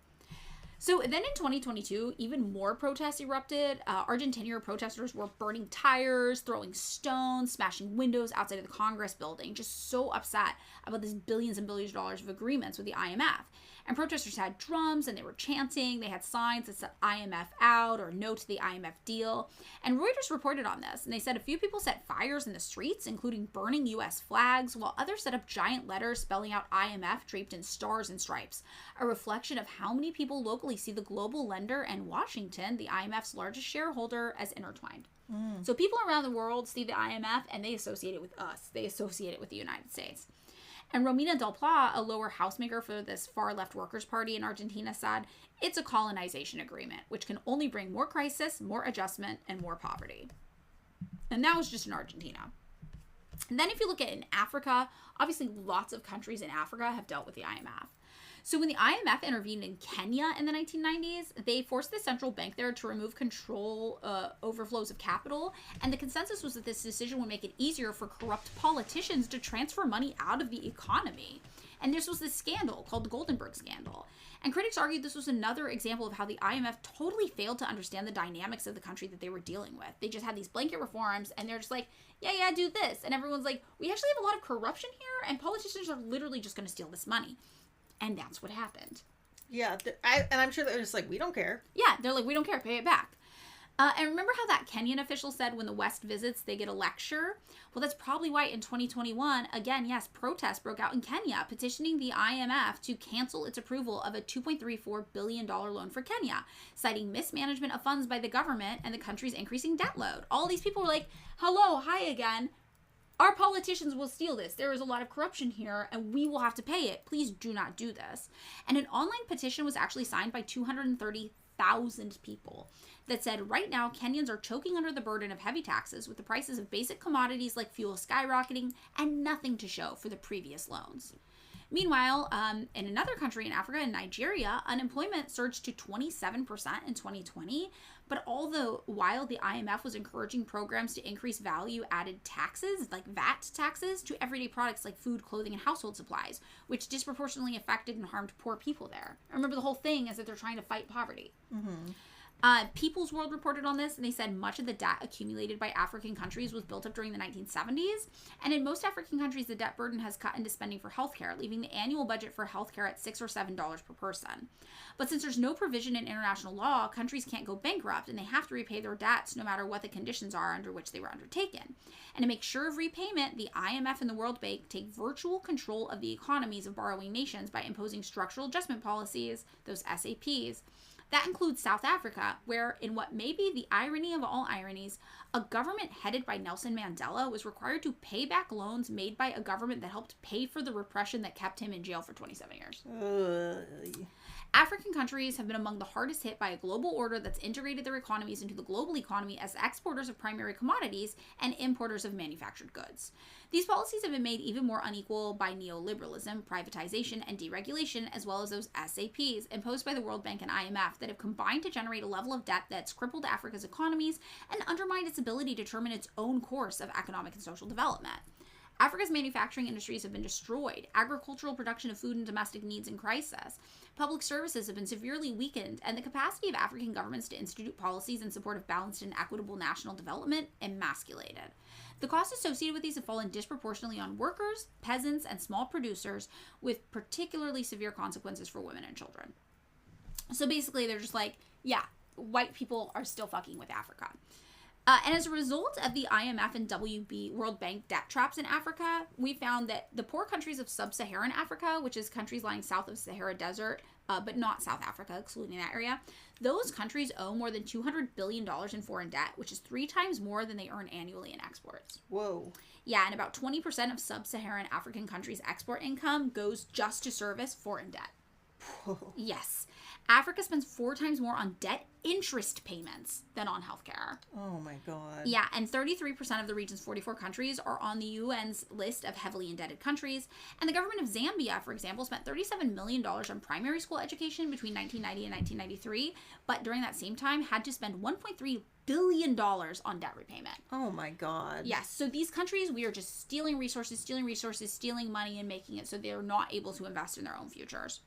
So then in 2022, even more protests erupted. Argentinian protesters were burning tires, throwing stones, smashing windows outside of the Congress building, just so upset about this billions and billions of dollars of agreements with the IMF. And protesters had drums and they were chanting. They had signs that said IMF out or no to the IMF deal. And Reuters reported on this. And they said a few people set fires in the streets, including burning U.S. flags, while others set up giant letters spelling out IMF draped in stars and stripes, a reflection of how many people locally see the global lender and Washington, the IMF's largest shareholder, as intertwined. So people around the world see the IMF and they associate it with us. They associate it with the United States. And Romina Del Pla, a lower housemaker for this far-left Workers' Party in Argentina, said, it's a colonization agreement, which can only bring more crisis, more adjustment, and more poverty. And that was just in Argentina. And then if you look at in Africa, obviously lots of countries in Africa have dealt with the IMF. So when the IMF intervened in Kenya in the 1990s, they forced the central bank there to remove control over flows of capital. And the consensus was that this decision would make it easier for corrupt politicians to transfer money out of the economy. And this was this scandal called the Goldenberg scandal. And critics argued this was another example of how the IMF totally failed to understand the dynamics of the country that they were dealing with. They just had these blanket reforms and they're just like, yeah, do this. And everyone's like, we actually have a lot of corruption here and politicians are literally just going to steal this money. And that's what happened. Yeah, and I'm sure they're just like, we don't care. Yeah, they're like, we don't care, pay it back. And remember how that Kenyan official said when the West visits, they get a lecture? Well, that's probably why in 2021, again, yes, protests broke out in Kenya, petitioning the IMF to cancel its approval of a $2.34 billion loan for Kenya, citing mismanagement of funds by the government and the country's increasing debt load. All these people were like, hello, hi again. Our politicians will steal this. There is a lot of corruption here, and we will have to pay it. Please do not do this. And an online petition was actually signed by 230,000 people that said, right now, Kenyans are choking under the burden of heavy taxes with the prices of basic commodities like fuel skyrocketing and nothing to show for the previous loans. Meanwhile, in another country in Africa, in Nigeria, unemployment surged to 27% in 2020. But while the IMF was encouraging programs to increase value-added taxes, like VAT taxes, to everyday products like food, clothing, and household supplies, which disproportionately affected and harmed poor people there. Remember, the whole thing is that they're trying to fight poverty. Mm-hmm. People's World reported on this, and they said much of the debt accumulated by African countries was built up during the 1970s. And in most African countries, the debt burden has cut into spending for healthcare, leaving the annual budget for healthcare at $6 or $7 per person. But since there's no provision in international law, countries can't go bankrupt, and they have to repay their debts no matter what the conditions are under which they were undertaken. And to make sure of repayment, the IMF and the World Bank take virtual control of the economies of borrowing nations by imposing structural adjustment policies, those SAPs. That includes South Africa, where, in what may be the irony of all ironies, a government headed by Nelson Mandela was required to pay back loans made by a government that helped pay for the repression that kept him in jail for 27 years. African countries have been among the hardest hit by a global order that's integrated their economies into the global economy as exporters of primary commodities and importers of manufactured goods. These policies have been made even more unequal by neoliberalism, privatization, and deregulation, as well as those SAPs imposed by the World Bank and IMF that have combined to generate a level of debt that's crippled Africa's economies and undermined its ability to determine its own course of economic and social development. Africa's manufacturing industries have been destroyed. Agricultural production of food and domestic needs in crisis. Public services have been severely weakened, and the capacity of African governments to institute policies in support of balanced and equitable national development emasculated. The costs associated with these have fallen disproportionately on workers, peasants, and small producers, with particularly severe consequences for women and children. So basically, they're just like, yeah, white people are still fucking with Africa. And as a result of the IMF and WB World Bank debt traps in Africa, we found that the poor countries of sub-Saharan Africa, which is countries lying south of Sahara Desert, but not South Africa, excluding that area, those countries owe more than $200 billion in foreign debt, which is 3 times more than they earn annually in exports. Whoa. Yeah, and about 20% of sub-Saharan African countries' export income goes just to service foreign debt. Whoa. Yes. Africa spends 4 times more on debt interest payments than on healthcare. Oh my God. Yeah, and 33% of the region's 44 countries are on the UN's list of heavily indebted countries. And the government of Zambia, for example, spent $37 million on primary school education between 1990 and 1993, but during that same time had to spend $1.3 billion on debt repayment. Oh my God. Yes, so these countries, we are just stealing resources, stealing money, and making it so they're not able to invest in their own futures.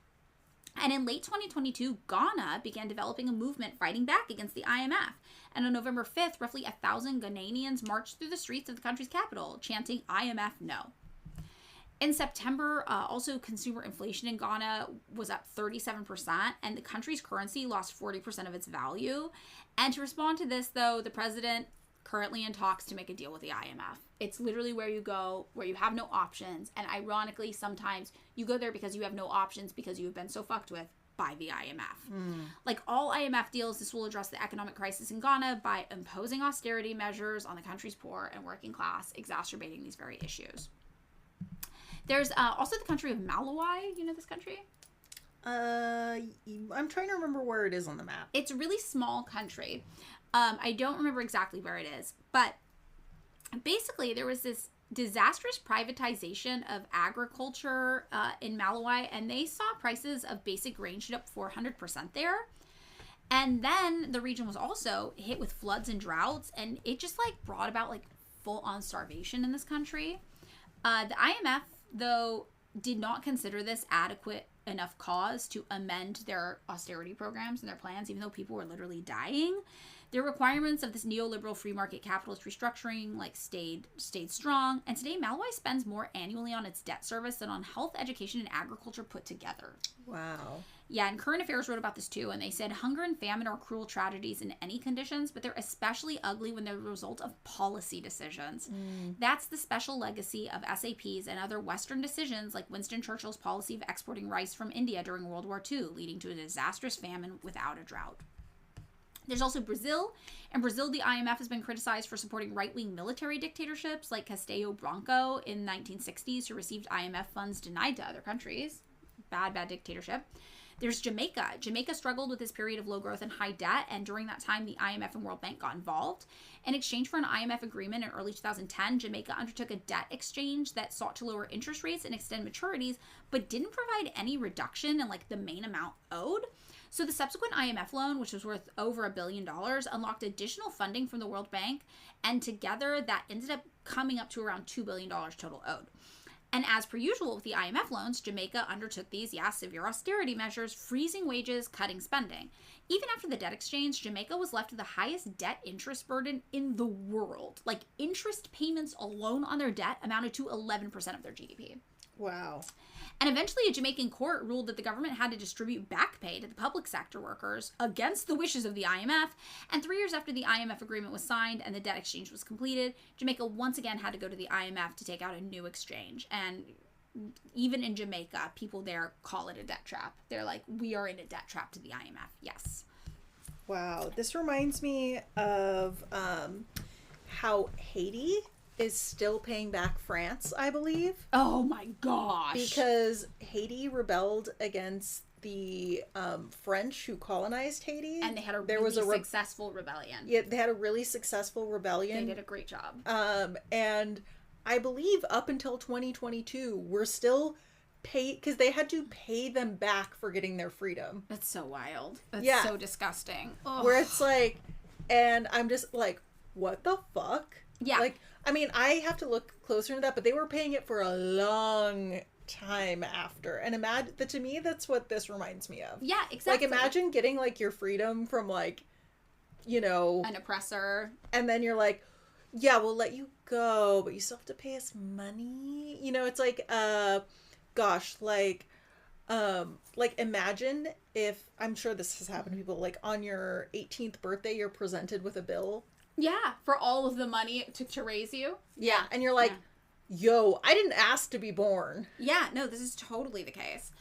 And in late 2022, Ghana began developing a movement fighting back against the IMF. And on November 5th, roughly 1,000 Ghanaians marched through the streets of the country's capital, chanting IMF no. In September, also consumer inflation in Ghana was up 37%, and the country's currency lost 40% of its value. And to respond to this, though, the president currently in talks to make a deal with the IMF. It's literally where you go, where you have no options. And ironically, sometimes you go there because you have no options because you have been so fucked with by the IMF. Like all IMF deals, this will address the economic crisis in Ghana by imposing austerity measures on the country's poor and working class, exacerbating these very issues. There's also the country of Malawi. You know this country? I'm trying to remember where it is on the map. It's a really small country. I don't remember exactly where it is, but basically there was this disastrous privatization of agriculture in Malawi, and they saw prices of basic grain shoot up 400% there. And then the region was also hit with floods and droughts, and it just like brought about like full-on starvation in this country. The IMF, though, did not consider this adequate enough cause to amend their austerity programs and their plans, even though people were literally dying. The requirements of this neoliberal free market capitalist restructuring stayed strong, and today Malawi spends more annually on its debt service than on health, education, and agriculture put together. Wow. Yeah, and Current Affairs wrote about this too, and they said hunger and famine are cruel tragedies in any conditions, but they're especially ugly when they're the result of policy decisions. That's the special legacy of SAPs and other Western decisions like Winston Churchill's policy of exporting rice from India during World War II, leading to a disastrous famine without a drought. There's also Brazil. In Brazil, the IMF has been criticized for supporting right-wing military dictatorships like Castelo Branco in the 1960s, who received IMF funds denied to other countries. Bad dictatorship. There's Jamaica. Jamaica struggled with this period of low growth and high debt, and during that time, the IMF and World Bank got involved. In exchange for an IMF agreement in early 2010, Jamaica undertook a debt exchange that sought to lower interest rates and extend maturities, but didn't provide any reduction in the main amount owed. So the subsequent IMF loan, which was worth over $1 billion, unlocked additional funding from the World Bank, and together that ended up coming up to around $2 billion total owed. And as per usual with the IMF loans, Jamaica undertook these, severe austerity measures, freezing wages, cutting spending. Even after the debt exchange, Jamaica was left with the highest debt interest burden in the world. Interest payments alone on their debt amounted to 11% of their GDP. Wow. And eventually a Jamaican court ruled that the government had to distribute back pay to the public sector workers against the wishes of the IMF. And 3 years after the IMF agreement was signed and the debt exchange was completed, Jamaica once again had to go to the IMF to take out a new exchange. And even in Jamaica, people there call it a debt trap. They're like, we are in a debt trap to the IMF. Yes. Wow. This reminds me of how Haiti is still paying back France, I believe. Oh my gosh. Because Haiti rebelled against the French who colonized Haiti. And they had a successful rebellion. Yeah, they had a really successful rebellion. They did a great job. And I believe up until 2022, we're still paid, because they had to pay them back for getting their freedom. That's so wild. That's so disgusting. Ugh. Where it's and I'm just what the fuck? Yeah. I mean, I have to look closer into that, but they were paying it for a long time after. And imagine that, to me, that's what this reminds me of. Yeah, exactly. Like, imagine getting, like, your freedom from, like, you know, an oppressor. And then you're like, yeah, we'll let you go, but you still have to pay us money. You know, it's like, gosh, like imagine if, I'm sure this has happened to people, like on your 18th birthday, you're presented with a bill. Yeah, for all of the money it took to raise you. Yeah, and you're like, yo, I didn't ask to be born. Yeah, no, this is totally the case.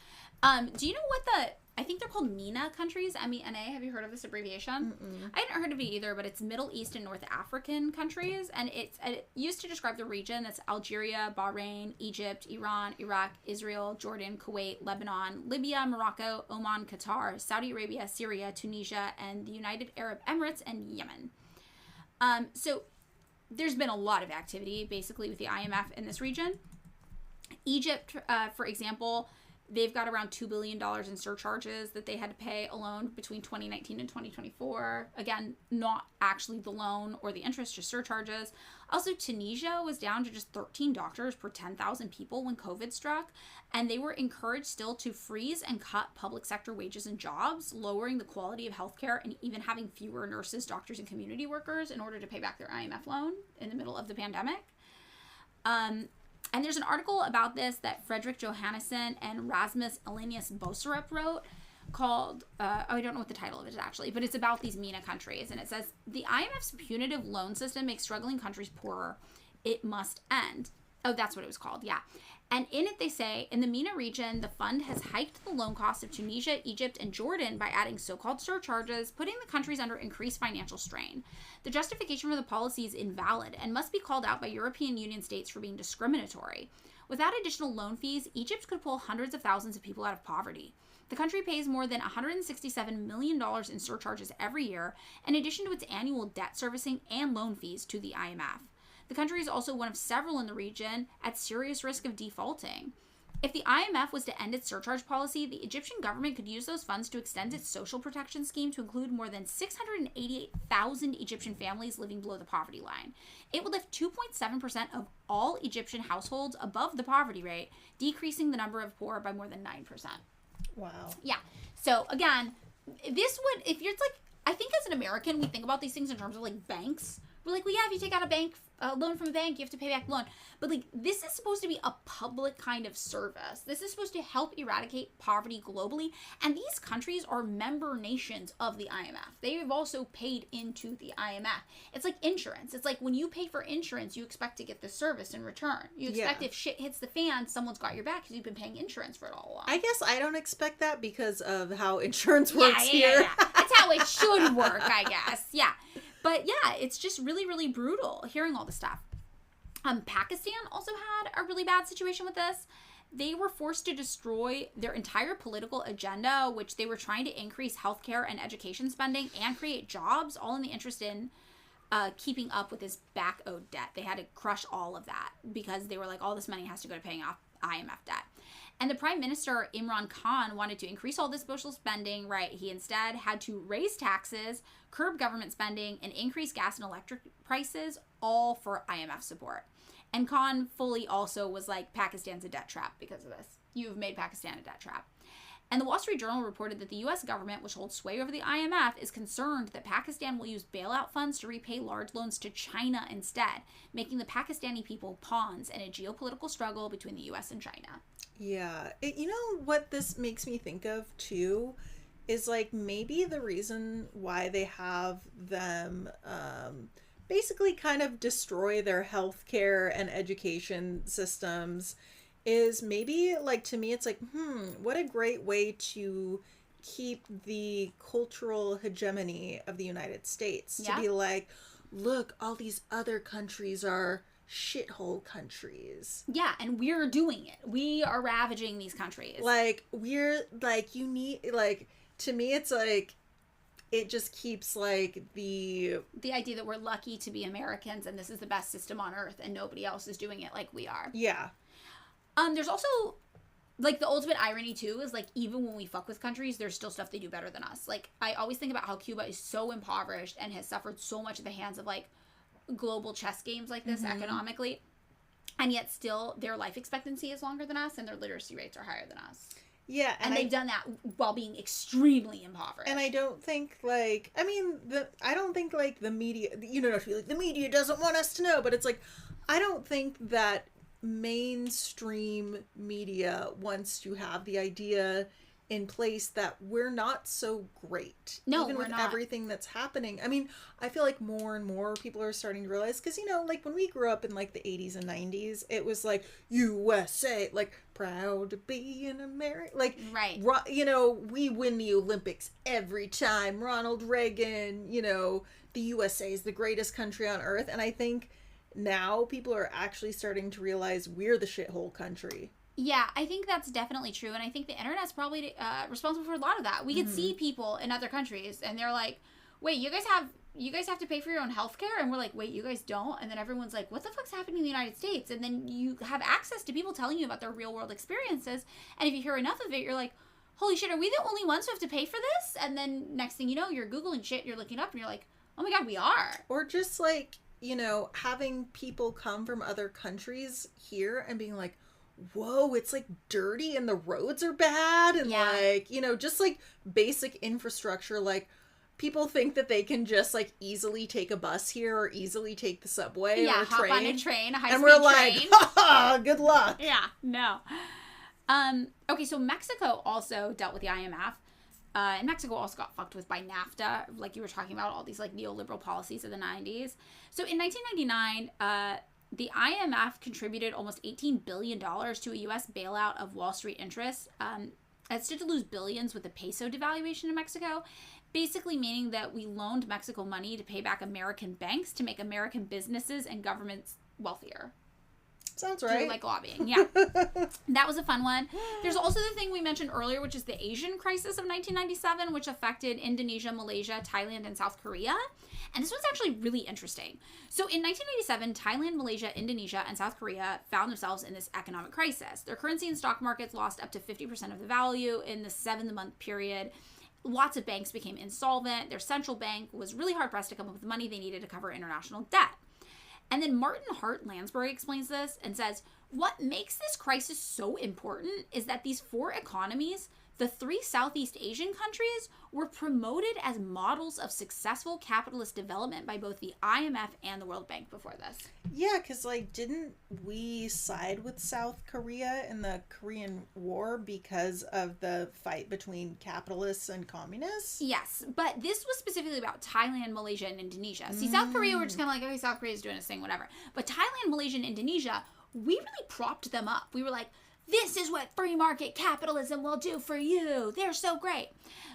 Do you know what I think they're called MENA countries, MENA. Have you heard of this abbreviation? Mm-mm. I hadn't heard of it either, but it's Middle East and North African countries, and it used to describe the region that's Algeria, Bahrain, Egypt, Iran, Iraq, Israel, Jordan, Kuwait, Lebanon, Libya, Morocco, Oman, Qatar, Saudi Arabia, Syria, Tunisia, and the United Arab Emirates and Yemen. So there's been a lot of activity, basically, with the IMF in this region. Egypt, for example, they've got around $2 billion in surcharges that they had to pay alone between 2019 and 2024. Again, not actually the loan or the interest, just surcharges. Also, Tunisia was down to just 13 doctors per 10,000 people when COVID struck, and they were encouraged still to freeze and cut public sector wages and jobs, lowering the quality of healthcare and even having fewer nurses, doctors, and community workers in order to pay back their IMF loan in the middle of the pandemic. And there's an article about this that Frederick Johannesson and Rasmus Elenius Boserup wrote called, I don't know what the title of it is actually, but it's about these MENA countries. And it says, the IMF's punitive loan system makes struggling countries poorer. It must end. Oh, that's what it was called, yeah. And in it they say, in the MENA region, the fund has hiked the loan costs of Tunisia, Egypt, and Jordan by adding so-called surcharges, putting the countries under increased financial strain. The justification for the policy is invalid and must be called out by European Union states for being discriminatory. Without additional loan fees, Egypt could pull hundreds of thousands of people out of poverty. The country pays more than $167 million in surcharges every year, in addition to its annual debt servicing and loan fees to the IMF. The country is also one of several in the region at serious risk of defaulting. If the IMF was to end its surcharge policy, the Egyptian government could use those funds to extend its social protection scheme to include more than 688,000 Egyptian families living below the poverty line. It would lift 2.7% of all Egyptian households above the poverty rate, decreasing the number of poor by more than 9%. Wow. Yeah. So again, this would, if you're like, I think as an American, we think about these things in terms of like banks. We're like, well, yeah, if you take out a loan from a bank, you have to pay back the loan. But like, this is supposed to be a public kind of service. This is supposed to help eradicate poverty globally. And these countries are member nations of the IMF. They have also paid into the IMF. It's like insurance. It's like when you pay for insurance, you expect to get the service in return. You expect if shit hits the fan, someone's got your back because you've been paying insurance for it all along. I guess I don't expect that because of how insurance works here. Yeah. That's how it should work, I guess. Yeah. But yeah, it's just really, really brutal hearing all this stuff. Pakistan also had a really bad situation with this. They were forced to destroy their entire political agenda, which they were trying to increase healthcare and education spending and create jobs, all in the interest in keeping up with this back-owed debt. They had to crush all of that because they were like, all this money has to go to paying off IMF debt. And the Prime Minister, Imran Khan, wanted to increase all this social spending, right? He instead had to raise taxes, curb government spending, and increase gas and electric prices, all for IMF support. And Khan fully also was like, Pakistan's a debt trap because of this. You've made Pakistan a debt trap. And the Wall Street Journal reported that the U.S. government, which holds sway over the IMF, is concerned that Pakistan will use bailout funds to repay large loans to China instead, making the Pakistani people pawns in a geopolitical struggle between the U.S. and China. Yeah. You know what this makes me think of, too, is like maybe the reason why they have them basically kind of destroy their healthcare and education systems is maybe, like, to me, it's like, what a great way to keep the cultural hegemony of the United States. Yeah. To be like, look, all these other countries are shithole countries. Yeah, and we're doing it. We are ravaging these countries. Like, we're, like, you need, like, to me, it's like, it just keeps, like, the idea that we're lucky to be Americans and this is the best system on earth and nobody else is doing it like we are. Yeah. There's also, like, the ultimate irony, too, is, like, even when we fuck with countries, there's still stuff they do better than us. Like, I always think about how Cuba is so impoverished and has suffered so much at the hands of, like, global chess games like this economically. And yet still their life expectancy is longer than us and their literacy rates are higher than us. Yeah. And they've done that while being extremely impoverished. And I don't think, like, I don't think, like, the media, you know, like, the media doesn't want us to know, but it's like, I don't think that mainstream media wants to have the idea in place that we're not so great. No, even we're with not. everything that's happening. I mean, I feel like more and more people are starting to realize, because, you know, like, when we grew up in, like, the 80s and 90s, it was like, USA, like, proud to be an American, like, right. You know, we win the Olympics every time, Ronald Reagan, you know, the USA is the greatest country on earth. And I think now people are actually starting to realize we're the shithole country. Yeah, I think that's definitely true, and I think the internet's probably responsible for a lot of that. We could see people in other countries, and they're like, "Wait, you guys have to pay for your own healthcare?" And we're like, "Wait, you guys don't?" And then everyone's like, "What the fuck's happening in the United States?" And then you have access to people telling you about their real world experiences, and if you hear enough of it, you're like, "Holy shit, are we the only ones who have to pay for this?" And then next thing you know, you're Googling shit, you're looking up, and you're like, "Oh my god, we are." Or just like, you know, having people come from other countries here and being like, whoa, it's like dirty and the roads are bad, and like, you know, just like basic infrastructure. Like, people think that they can just like easily take a bus here or easily take the subway or a hop train. On a train, a high-speed and we're train. like, ha, good luck. Yeah, no. Okay, so Mexico also dealt with the IMF. And Mexico also got fucked with by NAFTA, like you were talking about, all these like neoliberal policies of the 90s. So in 1999, the IMF contributed almost $18 billion to a U.S. bailout of Wall Street interests. It stood to lose billions with the peso devaluation in Mexico, basically meaning that we loaned Mexico money to pay back American banks to make American businesses and governments wealthier. Sounds right. Like lobbying, yeah. That was a fun one. There's also the thing we mentioned earlier, which is the Asian crisis of 1997, which affected Indonesia, Malaysia, Thailand, and South Korea. And this one's actually really interesting. So in 1997, Thailand, Malaysia, Indonesia, and South Korea found themselves in this economic crisis. Their currency and stock markets lost up to 50% of the value in the 7-month period. Lots of banks became insolvent. Their central bank was really hard-pressed to come up with the money they needed to cover international debt. And then Martin Hart Lansbury explains this and says, what makes this crisis so important is that these 4 economies, the 3 Southeast Asian countries, were promoted as models of successful capitalist development by both the IMF and the World Bank before this. Yeah, because, like, didn't we side with South Korea in the Korean War because of the fight between capitalists and communists? Yes, but this was specifically about Thailand, Malaysia, and Indonesia. See, South Korea, we're just kind of like, okay, South Korea's doing its thing, whatever. But Thailand, Malaysia, and Indonesia, we really propped them up. We were like, this is what free market capitalism will do for you. They're so great.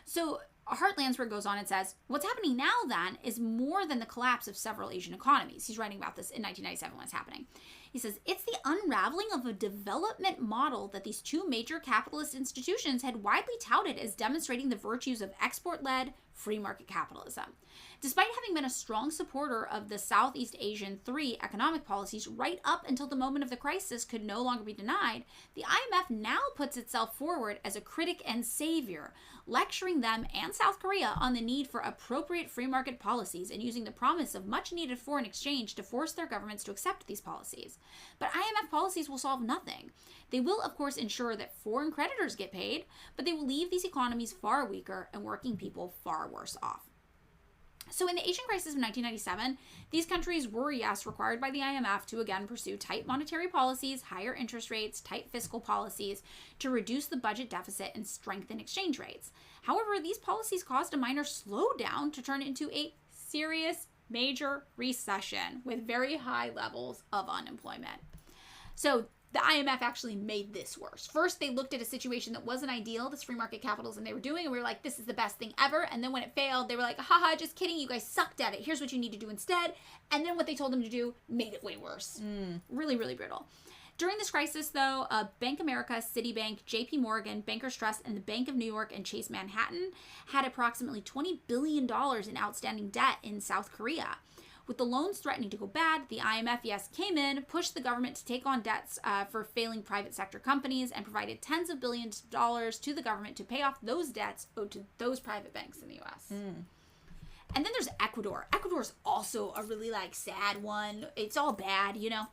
So Hart Lansbury goes on and says, what's happening now then is more than the collapse of several Asian economies. He's writing about this in 1997 when it's happening. He says, it's the unraveling of a development model that these 2 major capitalist institutions had widely touted as demonstrating the virtues of export-led free market capitalism. Despite having been a strong supporter of the Southeast Asian 3 economic policies right up until the moment of the crisis could no longer be denied, the IMF now puts itself forward as a critic and savior, lecturing them and South Korea on the need for appropriate free market policies and using the promise of much needed foreign exchange to force their governments to accept these policies. But IMF policies will solve nothing. They will, of course, ensure that foreign creditors get paid, but they will leave these economies far weaker and working people far worse off. So in the Asian crisis of 1997, these countries were, yes, required by the IMF to again pursue tight monetary policies, higher interest rates, tight fiscal policies to reduce the budget deficit and strengthen exchange rates. However, these policies caused a minor slowdown to turn into a serious major recession with very high levels of unemployment. So the IMF actually made this worse. First, they looked at a situation that wasn't ideal, this free market capitalism they were doing, and we were like, this is the best thing ever. And then when it failed, they were like, haha, just kidding, you guys sucked at it. Here's what you need to do instead. And then what they told them to do made it way worse. Really, really brutal. During this crisis, though, Bank America, Citibank, JP Morgan, Bankers Trust, and the Bank of New York and Chase Manhattan had approximately $20 billion in outstanding debt in South Korea. With the loans threatening to go bad, the IMF, yes, came in, pushed the government to take on debts for failing private sector companies, and provided tens of billions of dollars to the government to pay off those debts owed to those private banks in the U.S. And then there's Ecuador. Ecuador's also a really like sad one. It's all bad, you know.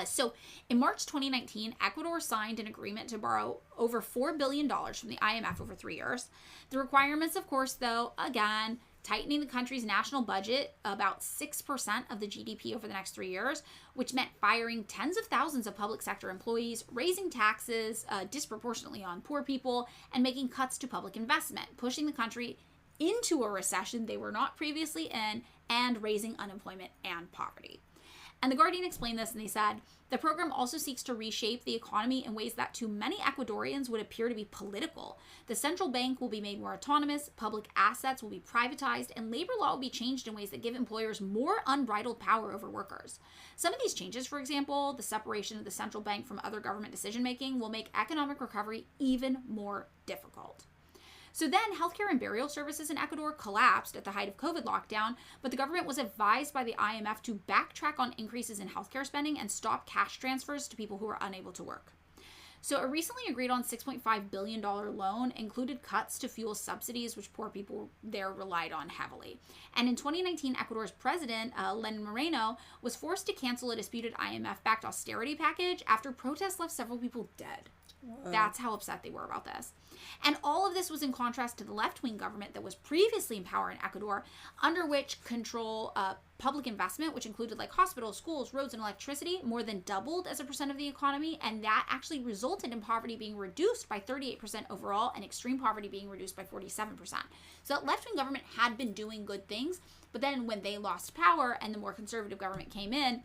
So in March 2019, Ecuador signed an agreement to borrow over $4 billion from the IMF over 3 years. The requirements, of course, though, again, tightening the country's national budget about 6% of the GDP over the next 3 years, which meant firing tens of thousands of public sector employees, raising taxes disproportionately on poor people, and making cuts to public investment, pushing the country into a recession they were not previously in, and raising unemployment and poverty. And The Guardian explained this, and they said, the program also seeks to reshape the economy in ways that to many Ecuadorians would appear to be political. The central bank will be made more autonomous, public assets will be privatized, and labor law will be changed in ways that give employers more unbridled power over workers. Some of these changes, for example, the separation of the central bank from other government decision-making, will make economic recovery even more difficult. So then healthcare and burial services in Ecuador collapsed at the height of COVID lockdown, but the government was advised by the IMF to backtrack on increases in healthcare spending and stop cash transfers to people who were unable to work. So a recently agreed on $6.5 billion loan included cuts to fuel subsidies, which poor people there relied on heavily. And in 2019, Ecuador's president, Lenin Moreno, was forced to cancel a disputed IMF-backed austerity package after protests left several people dead. Whoa. That's how upset they were about this. And all of this was in contrast to the left-wing government that was previously in power in Ecuador, under which control public investment, which included like hospitals, schools, roads, and electricity, more than doubled as a percent of the economy, and that actually resulted in poverty being reduced by 38% overall and extreme poverty being reduced by 47%. So that left-wing government had been doing good things, but then when they lost power and the more conservative government came in,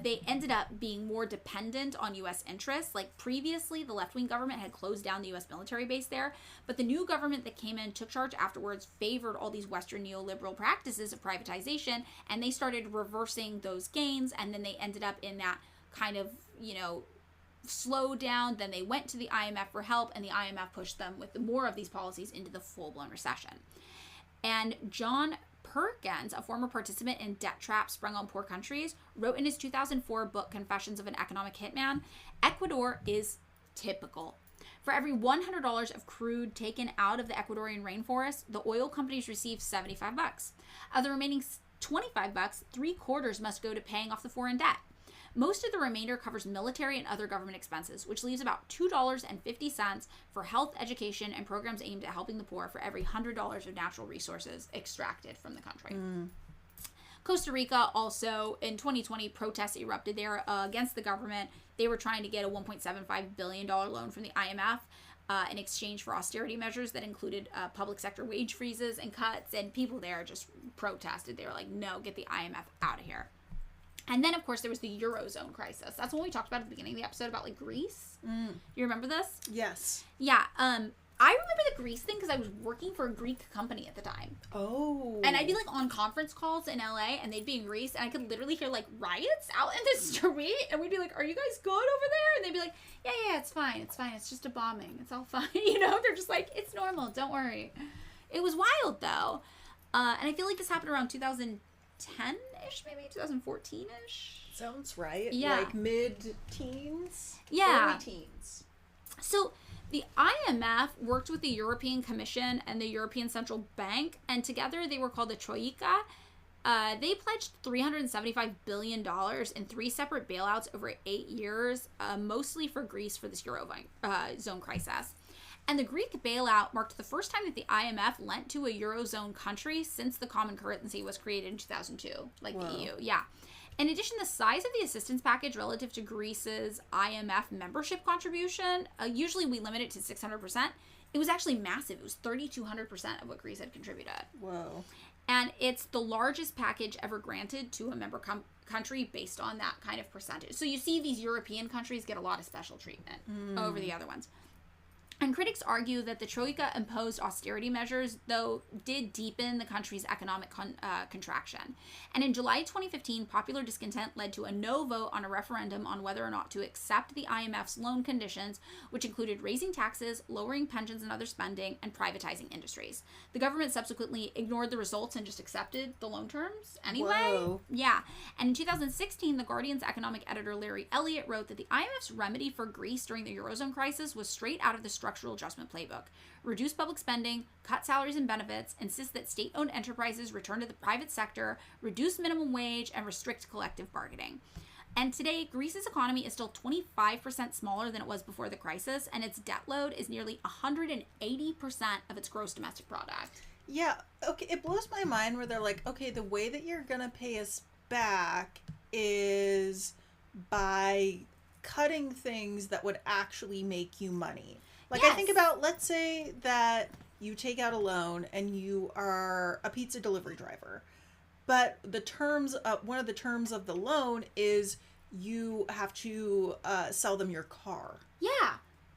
they ended up being more dependent on U.S. interests. Like previously, the left-wing government had closed down the U.S. military base there, but the new government that came in, took charge afterwards, favored all these Western neoliberal practices of privatization, and they started reversing those gains, and then they ended up in that kind of, slow down. Then they went to the IMF for help, and the IMF pushed them with more of these policies into the full-blown recession. And John Perkins, a former participant in debt traps sprung on poor countries, wrote in his 2004 book, Confessions of an Economic Hitman, Ecuador is typical. For every $100 of crude taken out of the Ecuadorian rainforest, the oil companies receive $75. Of the remaining $25, 3/4 must go to paying off the foreign debt. Most of the remainder covers military and other government expenses, which leaves about $2.50 for health, education, and programs aimed at helping the poor for every $100 of natural resources extracted from the country. Costa Rica also, in 2020, protests erupted there against the government. They were trying to get a $1.75 billion loan from the IMF in exchange for austerity measures that included public sector wage freezes and cuts, and people there just protested. They were like, no, get the IMF out of here. And then, of course, there was the Eurozone crisis. That's what we talked about at the beginning of the episode about, like, Greece. You remember this? Yes. Yeah. I remember the Greece thing because I was working for a Greek company at the time. Oh. And I'd be, like, on conference calls in LA, and they'd be in Greece, and I could literally hear, like, riots out in the street. And we'd be like, are you guys good over there? And they'd be like, yeah, it's fine. It's fine. It's just a bombing. It's all fine. They're just like, it's normal. Don't worry. It was wild, though. And I feel like this happened around 2010-ish, maybe 2014-ish. Sounds right. Yeah. Like mid-teens? Yeah. Early teens. So the IMF worked with the European Commission and the European Central Bank, and together they were called the Troika. They pledged $375 billion in 3 separate bailouts over 8 years, mostly for Greece for this Eurozone crisis. And the Greek bailout marked the first time that the IMF lent to a Eurozone country since the common currency was created in 2002, like Whoa. The EU. Yeah. In addition, the size of the assistance package relative to Greece's IMF membership contribution, usually we limit it to 600%. It was actually massive. It was 3,200% of what Greece had contributed. Whoa. And it's the largest package ever granted to a member country based on that kind of percentage. So you see these European countries get a lot of special treatment over the other ones. And critics argue that the Troika imposed austerity measures, though, did deepen the country's economic contraction. And in July 2015, popular discontent led to a no vote on a referendum on whether or not to accept the IMF's loan conditions, which included raising taxes, lowering pensions and other spending, and privatizing industries. The government subsequently ignored the results and just accepted the loan terms anyway. Whoa. Yeah. And in 2016, The Guardian's economic editor Larry Elliott wrote that the IMF's remedy for Greece during the Eurozone crisis was straight out of the structural adjustment playbook. Reduce public spending, cut salaries and benefits, insist that state-owned enterprises return to the private sector, reduce minimum wage, and restrict collective bargaining. And today, Greece's economy is still 25% smaller than it was before the crisis, and its debt load is nearly 180% of its gross domestic product. Yeah, okay, it blows my mind where they're like, okay, the way that you're gonna pay us back is by cutting things that would actually make you money. Like, Yes. I think about, let's say that you take out a loan and you are a pizza delivery driver. But one of the terms of the loan is you have to sell them your car. Yeah.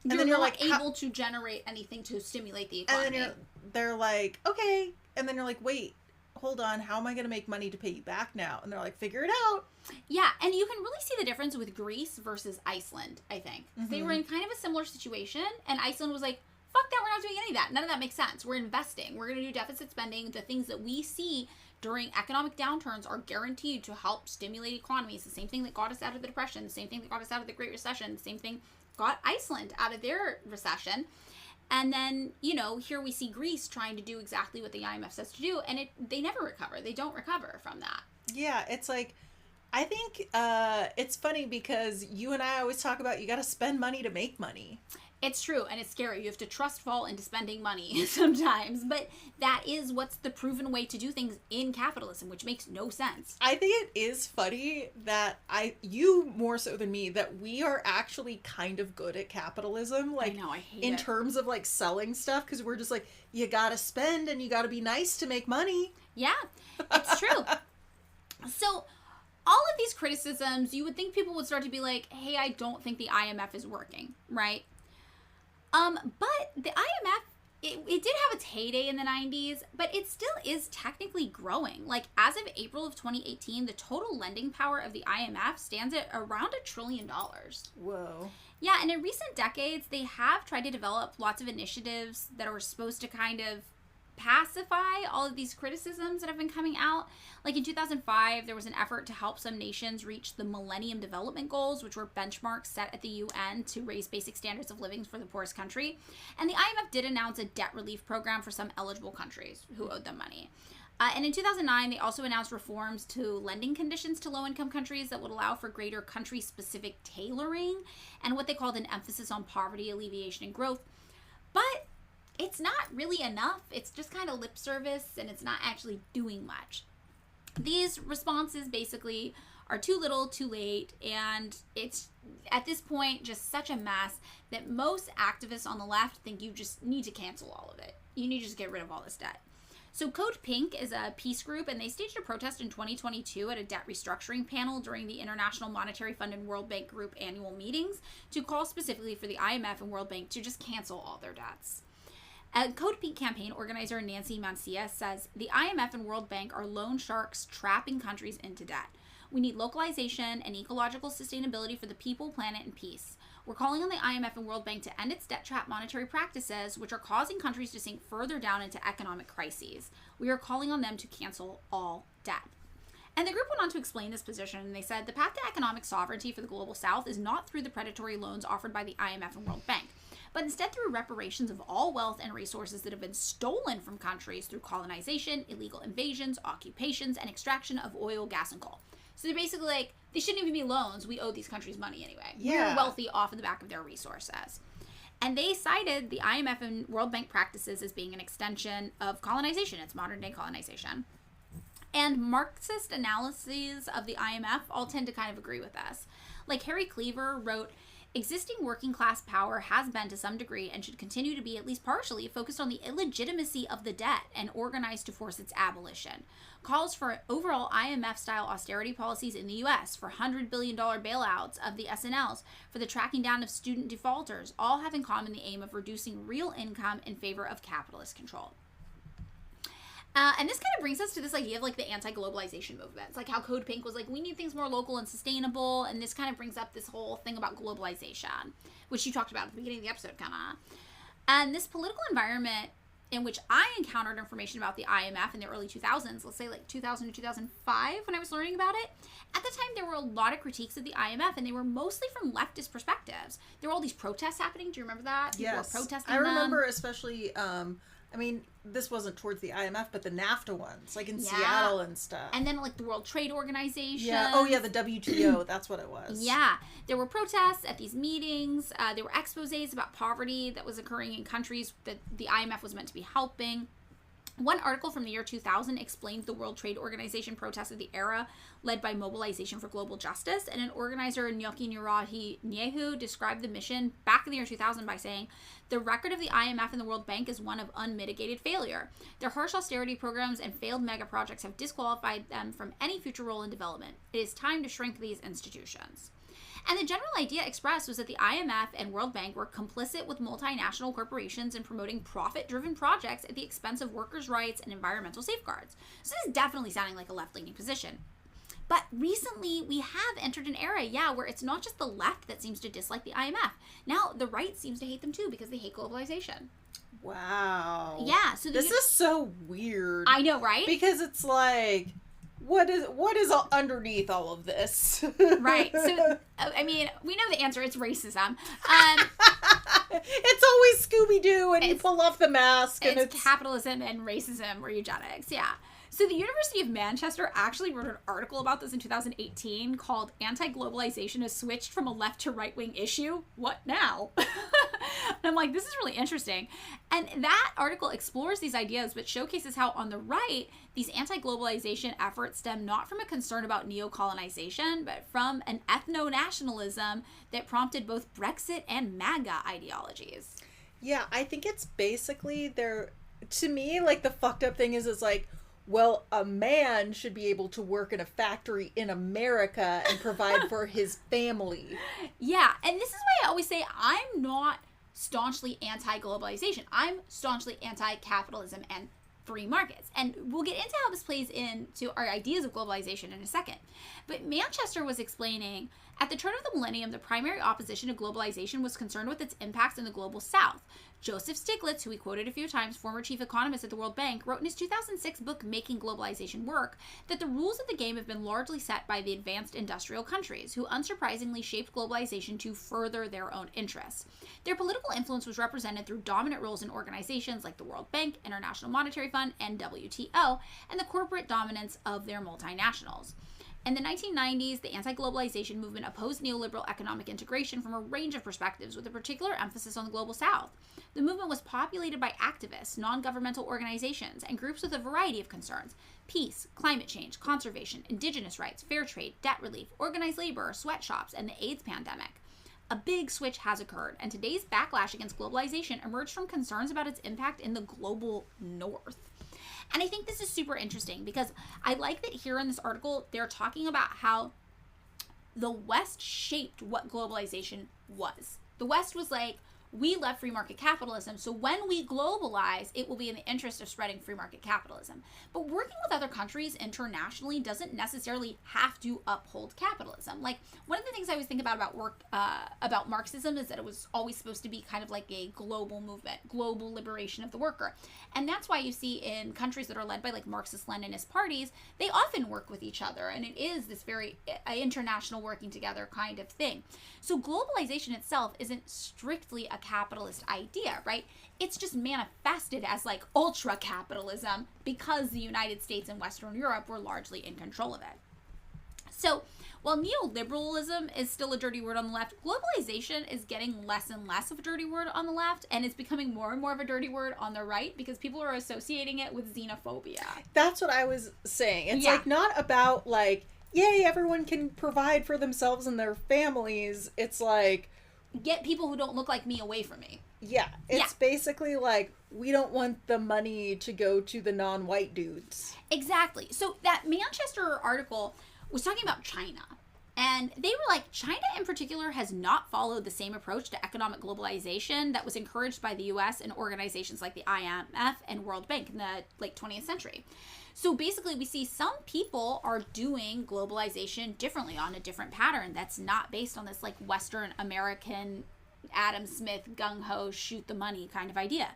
And then you're not like, able to generate anything to stimulate the economy. And then they're like, okay. And then you're like, wait, hold on. How am I going to make money to pay you back now? And they're like, figure it out. Yeah, and you can really see the difference with Greece versus Iceland, I think. Mm-hmm. They were in kind of a similar situation, and Iceland was like, fuck that, we're not doing any of that. None of that makes sense. We're investing. We're going to do deficit spending. The things that we see during economic downturns are guaranteed to help stimulate economies. The same thing that got us out of the Depression, the same thing that got us out of the Great Recession, the same thing got Iceland out of their recession. And then, here we see Greece trying to do exactly what the IMF says to do, and they never recover. They don't recover from that. Yeah, it's like, I think it's funny because you and I always talk about you got to spend money to make money. It's true, and it's scary. You have to trust fall into spending money sometimes, but that is what's the proven way to do things in capitalism, which makes no sense. I think it is funny that you more so than me, that we are actually kind of good at capitalism. Like, I know, I hate in it. terms of like selling stuff, because we're just like, you gotta spend and you gotta be nice to make money. Yeah, it's true. So all of these criticisms, you would think people would start to be like, hey, I don't think the IMF is working, right? But the IMF, it did have its heyday in the 90s, but it still is technically growing. Like, as of April of 2018, the total lending power of the IMF stands at around $1 trillion. Whoa. Yeah, and in recent decades, they have tried to develop lots of initiatives that are supposed to kind of pacify all of these criticisms that have been coming out. Like in 2005, there was an effort to help some nations reach the Millennium Development Goals, which were benchmarks set at the UN to raise basic standards of living for the poorest country. And the IMF did announce a debt relief program for some eligible countries who owed them money. And in 2009, they also announced reforms to lending conditions to low-income countries that would allow for greater country-specific tailoring and what they called an emphasis on poverty alleviation and growth. But it's not really enough. It's just kind of lip service, and it's not actually doing much. These responses basically are too little, too late, and it's, at this point, just such a mess that most activists on the left think you just need to cancel all of it. You need to just get rid of all this debt. So Code Pink is a peace group, and they staged a protest in 2022 at a debt restructuring panel during the International Monetary Fund and World Bank Group annual meetings to call specifically for the IMF and World Bank to just cancel all their debts. A Code Pink campaign organizer Nancy Mancia says, the IMF and World Bank are loan sharks trapping countries into debt. We need localization and ecological sustainability for the people, planet, and peace. We're calling on the IMF and World Bank to end its debt trap monetary practices, which are causing countries to sink further down into economic crises. We are calling on them to cancel all debt. And the group went on to explain this position, and they said, the path to economic sovereignty for the global south is not through the predatory loans offered by the IMF and World Bank, but instead through reparations of all wealth and resources that have been stolen from countries through colonization, illegal invasions, occupations, and extraction of oil, gas, and coal. So they're basically like, they shouldn't even be loans. We owe these countries money anyway. Yeah. We're wealthy off of the back of their resources. And they cited the IMF and World Bank practices as being an extension of colonization. It's modern-day colonization. And Marxist analyses of the IMF all tend to kind of agree with this. Like Harry Cleaver wrote, existing working class power has been to some degree and should continue to be at least partially focused on the illegitimacy of the debt and organized to force its abolition. Calls for overall IMF-style austerity policies in the U.S., for $100 billion bailouts of the SNLs, for the tracking down of student defaulters, all have in common the aim of reducing real income in favor of capitalist control. And this kind of brings us to this idea of like the anti-globalization movement. It's like how Code Pink was like, we need things more local and sustainable. And this kind of brings up this whole thing about globalization, which you talked about at the beginning of the episode, kind of. And this political environment in which I encountered information about the IMF in the early 2000s, let's say like 2000 to 2005 when I was learning about it. At the time, there were a lot of critiques of the IMF, and they were mostly from leftist perspectives. There were all these protests happening. Do you remember that? Yes. People were protesting I remember especially, this wasn't towards the IMF, but the NAFTA ones, like in Seattle and stuff. And then like the World Trade Organization. Yeah. Oh, yeah, the WTO. That's what it was. Yeah. There were protests at these meetings. There were exposés about poverty that was occurring in countries that the IMF was meant to be helping. One article from the year 2000 explained the World Trade Organization protests of the era led by Mobilization for Global Justice, and an organizer, Nyoki Nurahi Nyehu, described the mission back in the year 2000 by saying, "The record of the IMF and the World Bank is one of unmitigated failure. Their harsh austerity programs and failed mega projects have disqualified them from any future role in development. It is time to shrink these institutions." And the general idea expressed was that the IMF and World Bank were complicit with multinational corporations in promoting profit-driven projects at the expense of workers' rights and environmental safeguards. So this is definitely sounding like a left-leaning position. But recently, we have entered an era, where it's not just the left that seems to dislike the IMF. Now, the right seems to hate them too because they hate globalization. Wow. Yeah. So this is so weird. I know, right? Because it's like, what is underneath all of this? Right. So, I mean, we know the answer. It's racism. It's always Scooby-Doo, and you pull off the mask, and it's capitalism and racism or eugenics. Yeah. So the University of Manchester actually wrote an article about this in 2018 called "Anti-Globalization has switched from a left to right-wing issue. What now?" And I'm like, this is really interesting. And that article explores these ideas, but showcases how on the right, these anti-globalization efforts stem not from a concern about neo-colonization, but from an ethno-nationalism that prompted both Brexit and MAGA ideologies. Yeah, I think it's basically to me, like, the fucked up thing is like, well, a man should be able to work in a factory in America and provide for his family. Yeah, and this is why I always say I'm not staunchly anti-globalization. I'm staunchly anti-capitalism and free markets. And we'll get into how this plays into our ideas of globalization in a second. But Manchester was explaining, at the turn of the millennium, the primary opposition to globalization was concerned with its impacts in the global south. Joseph Stiglitz, who we quoted a few times, former chief economist at the World Bank, wrote in his 2006 book, Making Globalization Work, that the rules of the game have been largely set by the advanced industrial countries, who unsurprisingly shaped globalization to further their own interests. Their political influence was represented through dominant roles in organizations like the World Bank, International Monetary Fund, and WTO, and the corporate dominance of their multinationals. In the 1990s, the anti-globalization movement opposed neoliberal economic integration from a range of perspectives, with a particular emphasis on the global south. The movement was populated by activists, non-governmental organizations, and groups with a variety of concerns: peace, climate change, conservation, indigenous rights, fair trade, debt relief, organized labor, sweatshops, and the AIDS pandemic. A big switch has occurred, and today's backlash against globalization emerged from concerns about its impact in the global north. And I think this is super interesting because I like that here in this article, they're talking about how the West shaped what globalization was. The West was like, we love free market capitalism, so when we globalize, it will be in the interest of spreading free market capitalism. But working with other countries internationally doesn't necessarily have to uphold capitalism. Like, one of the things I always think about Marxism is that it was always supposed to be kind of like a global movement, global liberation of the worker. And that's why you see in countries that are led by like Marxist-Leninist parties, they often work with each other, and it is this very international working together kind of thing. So globalization itself isn't strictly a capitalist idea, right? It's just manifested as like ultra capitalism because the United States and Western Europe were largely in control of it. So while neoliberalism is still a dirty word on the left, globalization is getting less and less of a dirty word on the left, and it's becoming more and more of a dirty word on the right because people are associating it with xenophobia. That's what I was saying. It's like not about like, yay, everyone can provide for themselves and their families. It's like, get people who don't look like me away from me. Yeah, it's basically like, we don't want the money to go to the non-white dudes. Exactly. So that Manchester article was talking about China. And they were like, China in particular has not followed the same approach to economic globalization that was encouraged by the US and organizations like the IMF and World Bank in the late 20th century. So basically, we see some people are doing globalization differently on a different pattern that's not based on this like Western American Adam Smith gung-ho shoot the money kind of idea.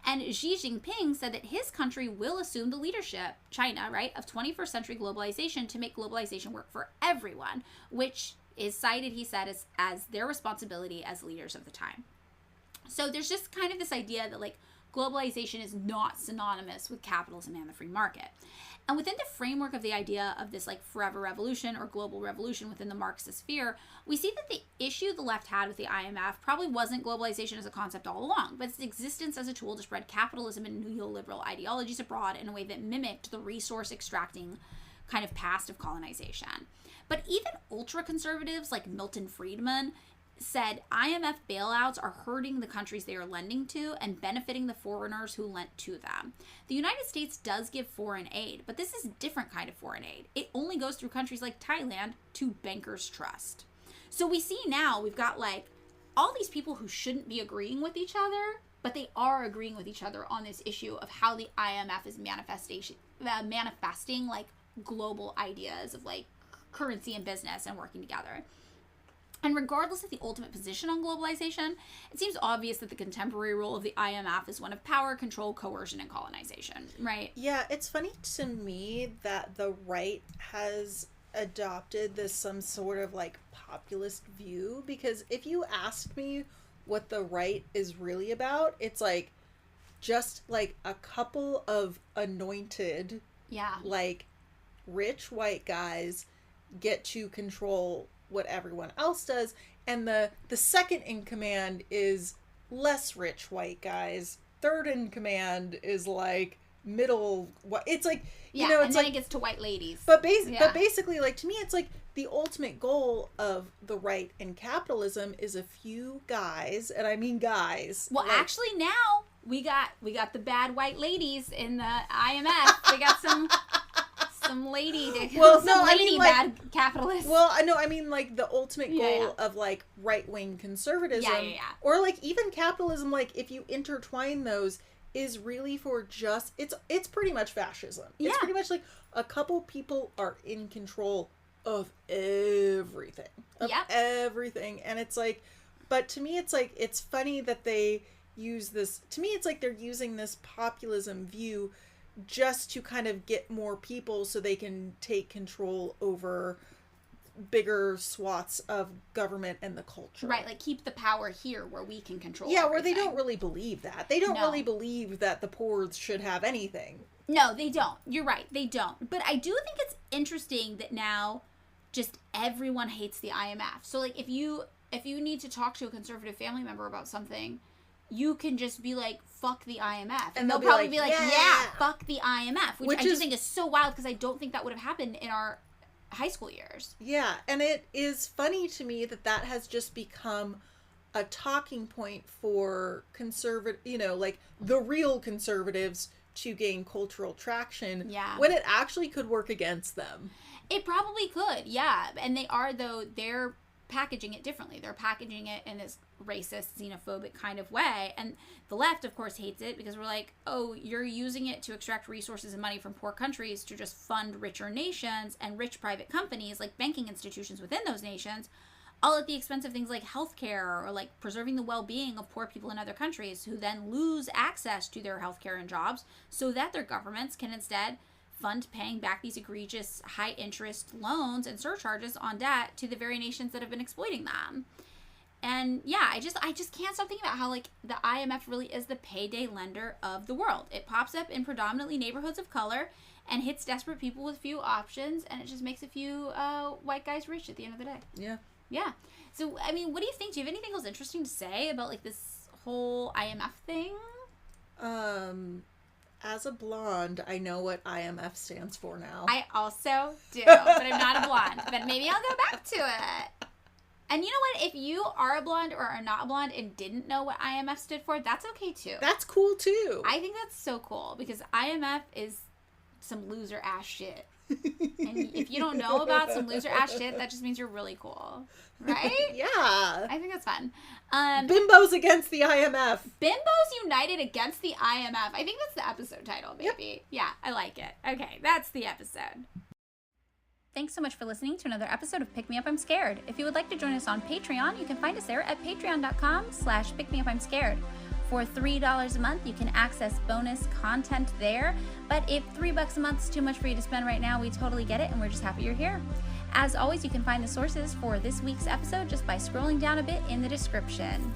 And Xi Jinping said that his country will assume the leadership, China, right, of 21st century globalization to make globalization work for everyone, which is cited, he said, as their responsibility as leaders of the time. So there's just kind of this idea that, like, globalization is not synonymous with capitalism and the free market. And within the framework of the idea of this, like, forever revolution or global revolution within the Marxist sphere, we see that the issue the left had with the IMF probably wasn't globalization as a concept all along, but its existence as a tool to spread capitalism and neoliberal ideologies abroad in a way that mimicked the resource extracting kind of past of colonization. But even ultra-conservatives like Milton Friedman said IMF bailouts are hurting the countries they are lending to and benefiting the foreigners who lent to them. The United States does give foreign aid, but this is a different kind of foreign aid. It only goes through countries like Thailand to bankers' trust. So we see now we've got, like, all these people who shouldn't be agreeing with each other, but they are agreeing with each other on this issue of how the IMF is manifesting, like, global ideas of, like, currency and business and working together. And regardless of the ultimate position on globalization, it seems obvious that the contemporary role of the IMF is one of power, control, coercion, and colonization, right? Yeah, it's funny to me that the right has adopted this some sort of, like, populist view, because if you asked me what the right is really about, it's, like, just, like, a couple of anointed, like, rich white guys get to control what everyone else does, and the second in command is less rich white guys. Third in command is, like, middle, it's like, you know, it's and then like, it gets to white ladies. But basically, like, to me, it's like the ultimate goal of the right in capitalism is a few guys, and I mean guys. Well, like, actually, now we got the bad white ladies in the IMF. We got some lady, bad capitalists. Well, I know, I mean, like, the ultimate goal of, like, right-wing conservatism, or, like, even capitalism, like, if you intertwine those, is really for just, it's pretty much fascism. Yeah. It's pretty much, like, a couple people are in control of everything. Everything. And it's, like, but to me, it's, like, it's funny that they use this, to me, it's, like, they're using this populism view just to kind of get more people so they can take control over bigger swaths of government and the culture. Right, like, keep the power here where we can control everything. Where they don't really believe that. They don't really believe that the poor should have anything. No, they don't. You're right, they don't. But I do think it's interesting that now just everyone hates the IMF. So, like, if you need to talk to a conservative family member about something, you can just be like, fuck the IMF. And they'll probably be like, yeah, fuck the IMF. Which I just think is so wild, because I don't think that would have happened in our high school years. Yeah, and it is funny to me that has just become a talking point for conservative, you know, like, the real conservatives to gain cultural traction. Yeah. When it actually could work against them. It probably could, yeah. And they're packaging it differently. They're packaging it in this racist, xenophobic kind of way. And the left, of course, hates it, because we're like, oh, you're using it to extract resources and money from poor countries to just fund richer nations and rich private companies, like banking institutions within those nations, all at the expense of things like healthcare, or, like, preserving the well-being of poor people in other countries, who then lose access to their healthcare and jobs, so that their governments can instead fund paying back these egregious high-interest loans and surcharges on debt to the very nations that have been exploiting them. And yeah, I just can't stop thinking about how, like, the IMF really is the payday lender of the world. It pops up in predominantly neighborhoods of color and hits desperate people with few options, and it just makes a few white guys rich at the end of the day. Yeah. Yeah. So, I mean, what do you think? Do you have anything else interesting to say about, like, this whole IMF thing? As a blonde, I know what IMF stands for now. I also do, but I'm not a blonde. But maybe I'll go back to it. And you know what? If you are a blonde or are not a blonde and didn't know what IMF stood for, that's okay too. That's cool too. I think that's so cool, because IMF is some loser ass shit. And if you don't know about some loser ass shit, that just means you're really cool. Right? Yeah. I think that's fun. Bimbos against the IMF. Bimbos United against the IMF. I think that's the episode title, maybe. Yep. Yeah, I like it. Okay, that's the episode. Thanks so much for listening to another episode of Pick Me Up, I'm Scared. If you would like to join us on Patreon, you can find us there at patreon.com/pickmeupimscared. For $3 a month, you can access bonus content there. But if $3 a month is too much for you to spend right now, we totally get it, and we're just happy you're here. As always, you can find the sources for this week's episode just by scrolling down a bit in the description.